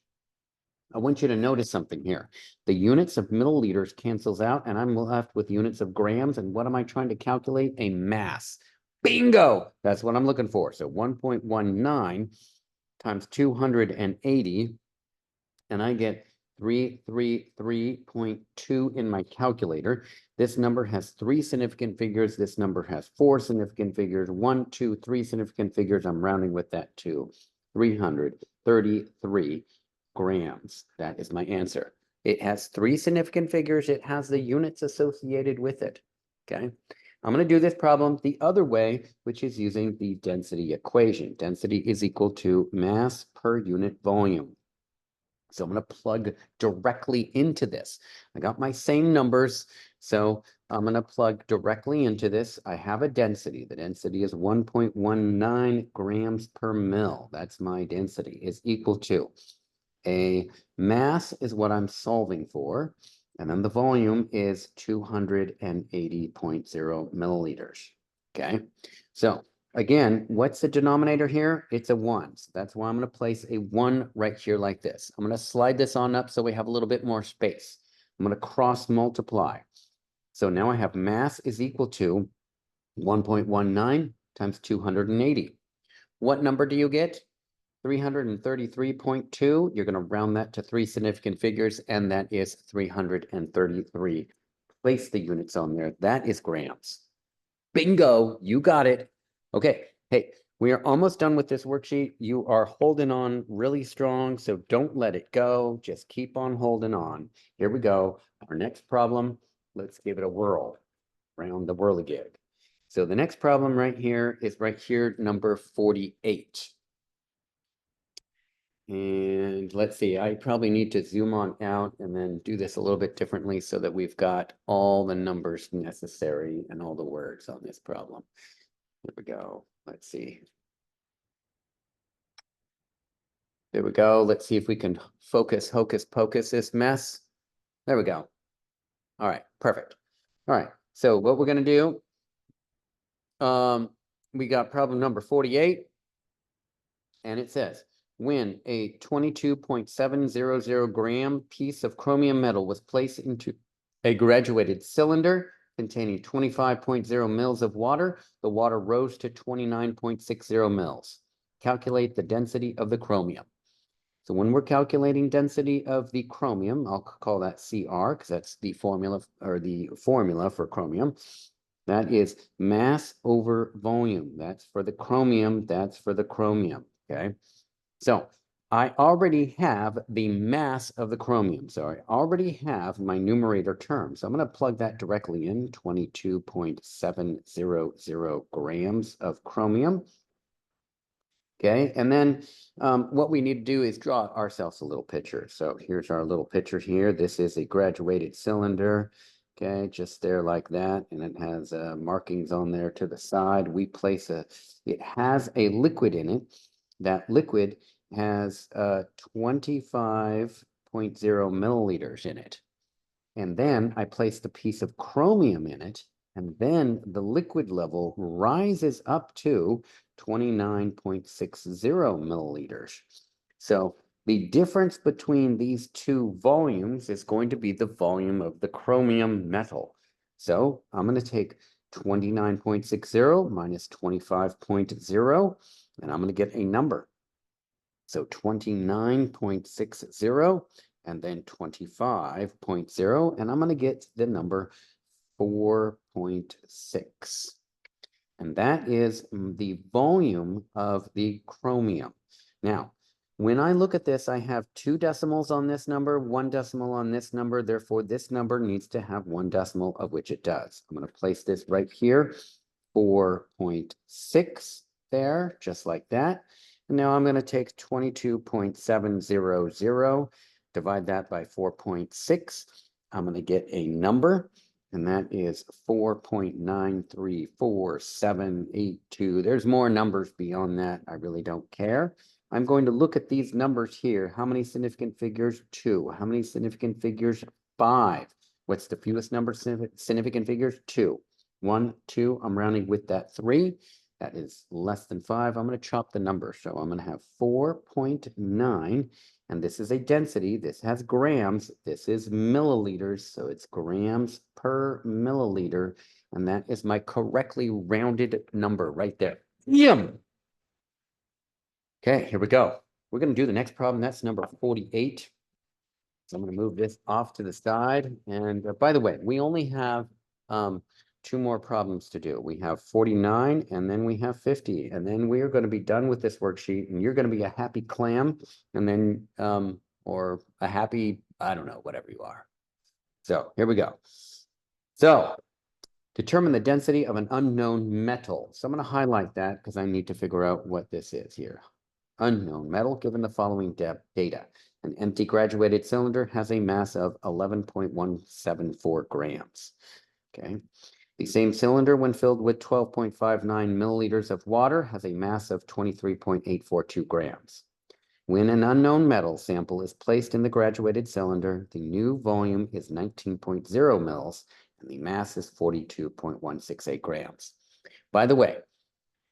I want you to notice something here. The units of milliliters cancels out, and I'm left with units of grams. And what am I trying to calculate? A mass. Bingo! That's what I'm looking for. So 1.19 times 280, and I get 333.2 in my calculator. This number has 3 significant figures. This number has 4 significant figures. 1, 2, 3 significant figures. I'm rounding with that too. 333 grams. That is my answer. It has 3 significant figures. It has the units associated with it. Okay. I'm going to do this problem the other way, which is using the density equation. Density is equal to mass per unit volume. So I'm going to plug directly into this. I got my same numbers, so I'm going to plug directly into this. I have a density. The density is 1.19 grams per mil. That's my density, is equal to a mass is what I'm solving for, and then the volume is 280.0 milliliters. Okay, so again, what's the denominator here? It's a 1. So that's why I'm going to place a 1 right here like this. I'm going to slide this on up so we have a little bit more space. I'm going to cross multiply. So now I have mass is equal to 1.19 times 280. What number do you get? 333.2. You're going to round that to 3 significant figures, and that is 333. Place the units on there. That is grams. Bingo, you got it. Okay, hey, we are almost done with this worksheet. You are holding on really strong, so don't let it go. Just keep on holding on. Here we go. Our next problem, let's give it a whirl around the whirligig. So the next problem right here is right here, number 48. And let's see, I probably need to zoom on out and then do this a little bit differently so that we've got all the numbers necessary and all the words on this problem. There we go. Let's see. There we go. Let's see if we can focus, hocus pocus this mess. There we go. All right, perfect. All right, so what we're going to do, we got problem number 48, and it says, when a 22.700 gram piece of chromium metal was placed into a graduated cylinder containing 25.0 mils of water, the water rose to 29.60 mils. Calculate the density of the chromium. So when we're calculating density of the chromium, I'll call that CR because that's the formula for chromium. That is mass over volume. That's for the chromium. That's for the chromium. Okay. So I already have the mass of the chromium. So I already have my numerator term. So I'm going to plug that directly in, 22.700 grams of chromium. Okay, and then what we need to do is draw ourselves a little picture. So here's our little picture here. This is a graduated cylinder. Okay, just there like that. And it has markings on there to the side. We place it has a liquid in it. That liquid has 25.0 milliliters in it. And then I place the piece of chromium in it, and then the liquid level rises up to 29.60 milliliters. So the difference between these two volumes is going to be the volume of the chromium metal. So I'm going to take 29.60 minus 25.0, and I'm going to get a number. So 29.60 and then 25.0, and I'm going to get the number 4.6. And that is the volume of the chromium. Now, when I look at this, I have 2 decimals on this number, 1 decimal on this number. Therefore, this number needs to have 1 decimal, of which it does. I'm going to place this right here, 4.6 there, just like that. And now I'm going to take 22.700, divide that by 4.6. I'm going to get a number, and that is 4.934782. There's more numbers beyond that. I really don't care. I'm going to look at these numbers here. How many significant figures? 2. How many significant figures? 5. What's the fewest number of significant figures? 2. 1, 2. I'm rounding with that 3. That is less than 5. I'm going to chop the number. So I'm going to have 4.9. And this is a density. This has grams. This is milliliters. So it's grams per milliliter. And that is my correctly rounded number right there. Yum. Okay, here we go. We're going to do the next problem. That's number 48. So I'm going to move this off to the side. And by the way, we only have 2 more problems to do. We have 49 and then we have 50. And then we are going to be done with this worksheet, and you're going to be a happy clam, and then or a happy, I don't know, whatever you are. So here we go. So determine the density of an unknown metal. So I'm going to highlight that because I need to figure out what this is here. Unknown metal, given the following data. An empty graduated cylinder has a mass of 11.174 grams. Okay. The same cylinder, when filled with 12.59 milliliters of water, has a mass of 23.842 grams. When an unknown metal sample is placed in the graduated cylinder, the new volume is 19.0 mils and the mass is 42.168 grams. By the way,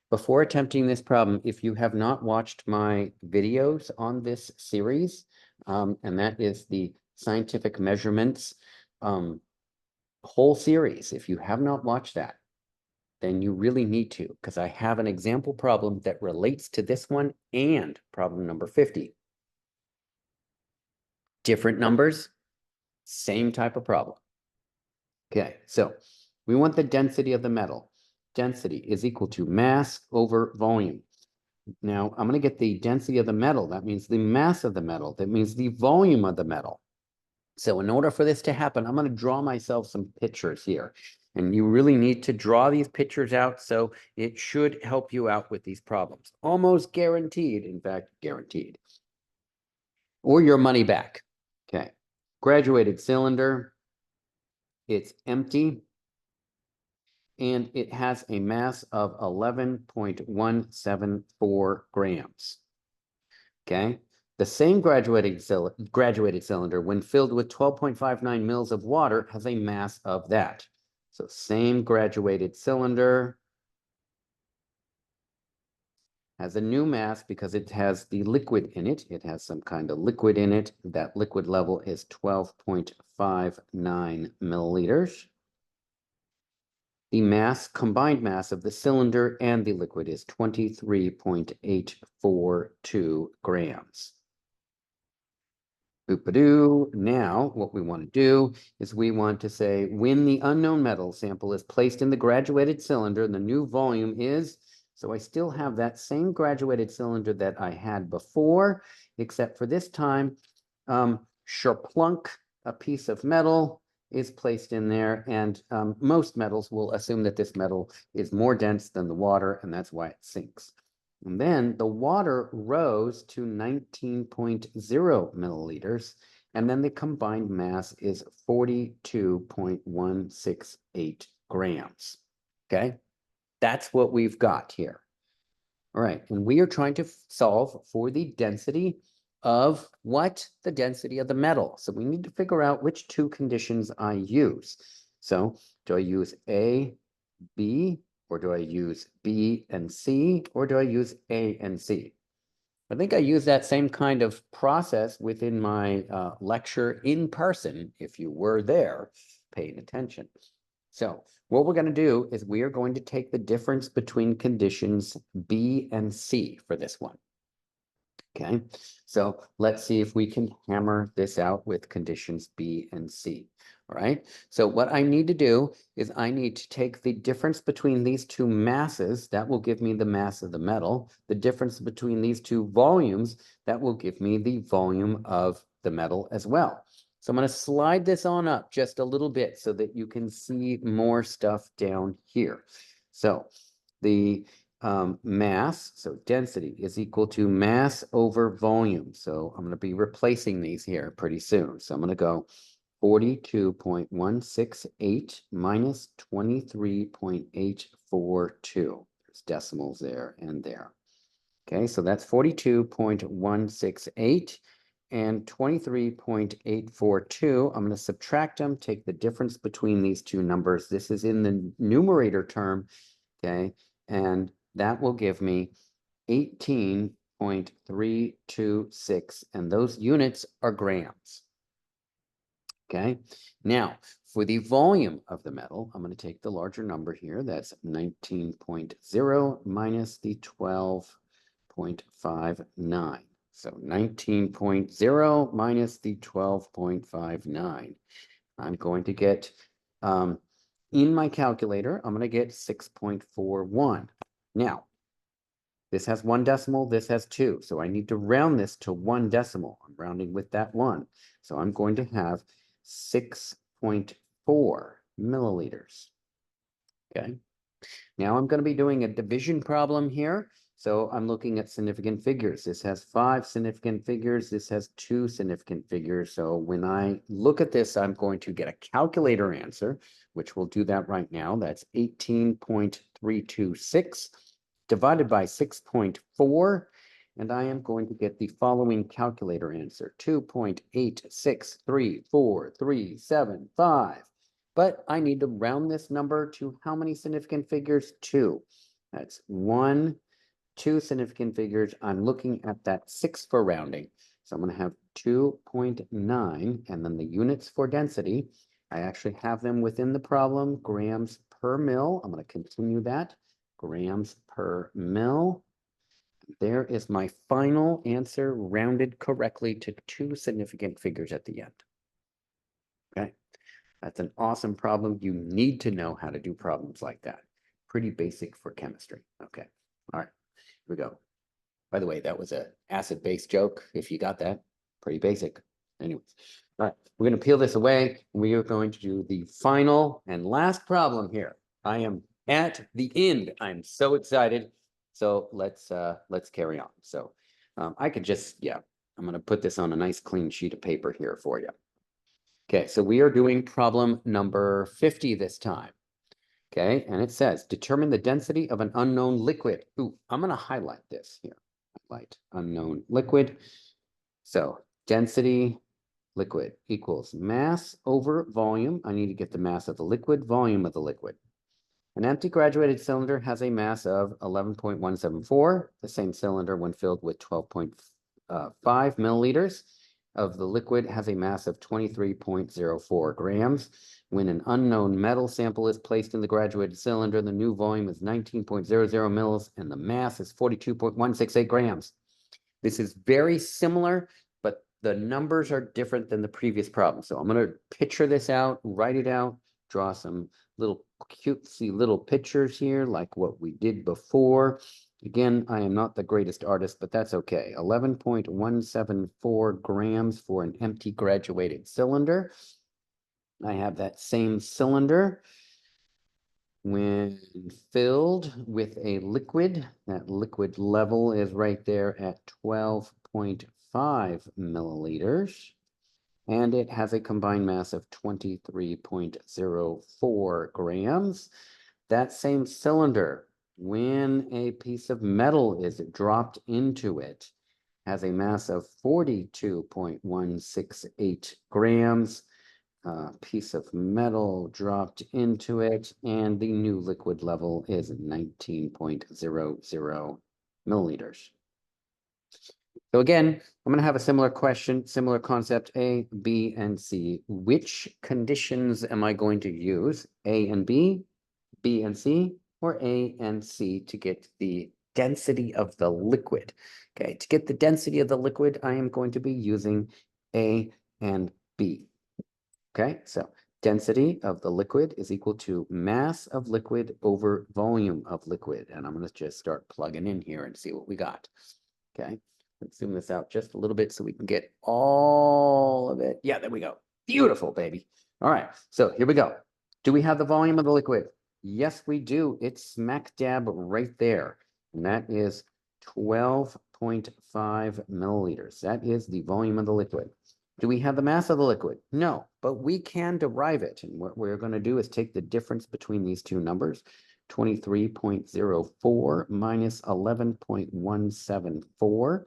before attempting this problem, if you have not watched my videos on this series, and that is the scientific measurements whole series, if you have not watched that, then you really need to, because I have an example problem that relates to this one and problem number 50. Different numbers, same type of problem. Okay, so we want the density of the metal. Density is equal to mass over volume. Now, I'm going to get the density of the metal. That means the mass of the metal. That means the volume of the metal. So in order for this to happen, I'm going to draw myself some pictures here. And you really need to draw these pictures out, so it should help you out with these problems. Almost guaranteed, in fact, guaranteed. Or your money back. Okay. Graduated cylinder. It's empty. And it has a mass of 11.174 grams. Okay. The same graduated cylinder, when filled with 12.59 mils of water, has a mass of that. So same graduated cylinder has a new mass because it has the liquid in it. It has some kind of liquid in it. That liquid level is 12.59 milliliters. The mass, combined mass of the cylinder and the liquid is 23.842 grams. Boop-a-doo. Now, what we want to do is we want to say when the unknown metal sample is placed in the graduated cylinder, the new volume is, so I still have that same graduated cylinder that I had before, except for this time, sherplunk, a piece of metal is placed in there, and most metals will assume that this metal is more dense than the water, and that's why it sinks. And then the water rose to 19.0 milliliters, and then the combined mass is 42.168 grams. Okay, that's what we've got here. All right, and we are trying to solve for the density of what? The density of the metal. So we need to figure out which two conditions I use. So do I use A, B, or do I use B and C, or do I use A and C? I think I use that same kind of process within my lecture in person, if you were there paying attention. So what we're going to do is we are going to take the difference between conditions B and C for this one. Okay, so let's see if we can hammer this out with conditions B and C. All right, so what I need to do is I need to take the difference between these two masses, that will give me the mass of the metal. The difference between these two volumes, that will give me the volume of the metal as well. So I'm going to slide this on up just a little bit so that you can see more stuff down here. So the mass, so density is equal to mass over volume. So I'm going to be replacing these here pretty soon. So I'm going to go 42.168 minus 23.842. There's decimals there and there. Okay, so that's 42.168 and 23.842. I'm going to subtract them, take the difference between these two numbers. This is in the numerator term, okay, and that will give me 18.326, and those units are grams. Okay, now for the volume of the metal, I'm going to take the larger number here. That's 19.0 minus the 12.59. So 19.0 minus the 12.59. I'm going to get, in my calculator, I'm going to get 6.41. Now, this has one decimal, this has two. So I need to round this to one decimal. I'm rounding with that one. So I'm going to have 6.4 milliliters. Okay. Now I'm going to be doing a division problem here. So I'm looking at significant figures. This has 5 significant figures. This has 2 significant figures. So when I look at this, I'm going to get a calculator answer, which we'll do that right now. That's 18.326 divided by 6.4. and I am going to get the following calculator answer, 2.863437.5. But I need to round this number to how many significant figures? 2. That's 1, 2 significant figures. I'm looking at that 6 for rounding. So I'm going to have 2.9, and then the units for density. I actually have them within the problem, grams per mil. I'm going to continue that, grams per mil. There is my final answer, rounded correctly to 2 significant figures at the end. Okay, that's an awesome problem. You need to know how to do problems like that. Pretty basic for chemistry. Okay, all right, here we go. By the way, that was an acid-base joke, if you got that. Pretty basic. Anyways, all right, we're going to peel this away. We are going to do the final and last problem here. I am at the end. I'm so excited. So let's carry on. So I could just, I'm going to put this on a nice clean sheet of paper here for you. Okay, so we are doing problem number 50 this time. Okay, and it says, determine the density of an unknown liquid. Ooh, I'm going to highlight this here. Highlight unknown liquid. So density liquid equals mass over volume. I need to get the mass of the liquid, volume of the liquid. An empty graduated cylinder has a mass of 11.174. The same cylinder, when filled with 12.5 milliliters of the liquid, has a mass of 23.04 grams. When an unknown metal sample is placed in the graduated cylinder, the new volume is 19.00 mils, and the mass is 42.168 grams. This is very similar, but the numbers are different than the previous problem. So I'm going to picture this out, write it out, draw some little cutesy little pictures here, like what we did before. Again, I am not the greatest artist, but that's okay. 11.174 grams for an empty graduated cylinder. I have that same cylinder. When filled with a liquid, that liquid level is right there at 12.5 milliliters. And it has a combined mass of 23.04 grams. That same cylinder, when a piece of metal is dropped into it, has a mass of 42.168 grams. Piece of metal dropped into it, and the new liquid level is 19.00 milliliters. So again, I'm going to have a similar question, similar concept, A, B, and C. Which conditions am I going to use? A and B, B and C, or A and C to get the density of the liquid? Okay, to get the density of the liquid, I am going to be using A and B. Okay, so density of the liquid is equal to mass of liquid over volume of liquid. And I'm going to just start plugging in here and see what we got. Okay. Let's zoom this out just a little bit so we can get all of it. Yeah, there we go. Beautiful, baby. All right, so here we go. Do we have the volume of the liquid? Yes, we do. It's smack dab right there. And that is 12.5 milliliters. That is the volume of the liquid. Do we have the mass of the liquid? No, but we can derive it. And what we're going to do is take the difference between these two numbers. 23.04 minus 11.174.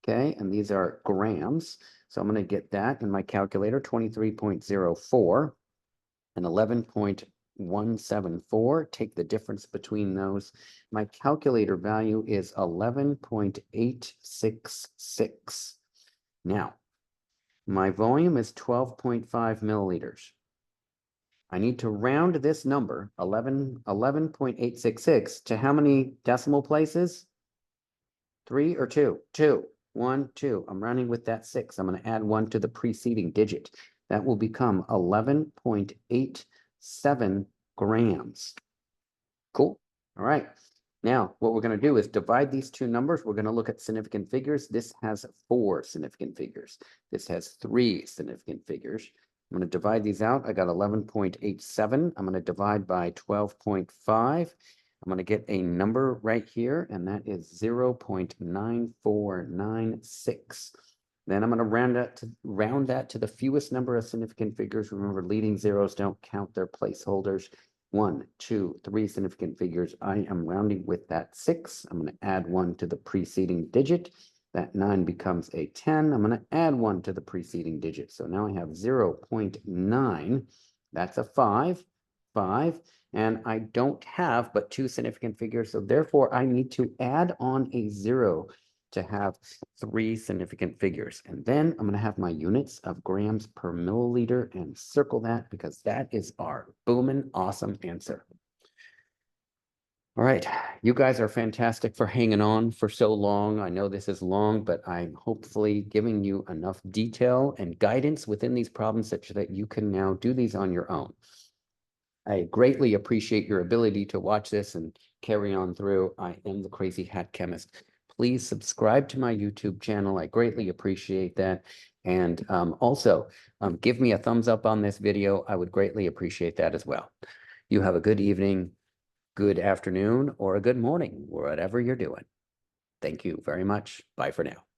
Okay, and these are grams. So I'm going to get that in my calculator, 23.04 and 11.174. Take the difference between those. My calculator value is 11.866. Now, my volume is 12.5 milliliters. I need to round this number, 11.866, to how many decimal places? 3 or 2? 2. 1, 2. I'm rounding with that 6. I'm going to add 1 to the preceding digit. That will become 11.87 grams. Cool. All right. Now, what we're going to do is divide these two numbers. We're going to look at significant figures. This has 4 significant figures. This has 3 significant figures. I'm going to divide these out. I got 11.87. I'm going to divide by 12.5. I'm going to get a number right here, and that is 0.9496. Then I'm going to round that to the fewest number of significant figures. Remember, leading zeros don't count, their placeholders. 1, 2, 3 significant figures. I am rounding with that 6. I'm going to add 1 to the preceding digit. That 9 becomes a 10. I'm going to add 1 to the preceding digit. So now I have 0.9. That's a 5. 5. And I don't have but 2 significant figures. So therefore, I need to add on a 0 to have 3 significant figures. And then I'm going to have my units of grams per milliliter and circle that because that is our booming awesome answer. All right, you guys are fantastic for hanging on for so long. I know this is long, but I'm hopefully giving you enough detail and guidance within these problems such that you can now do these on your own. I greatly appreciate your ability to watch this and carry on through. I am the Crazy Hat Chemist. Please subscribe to my YouTube channel. I greatly appreciate that. And also, give me a thumbs up on this video. I would greatly appreciate that as well. You have a good evening, good afternoon, or a good morning, whatever you're doing. Thank you very much. Bye for now.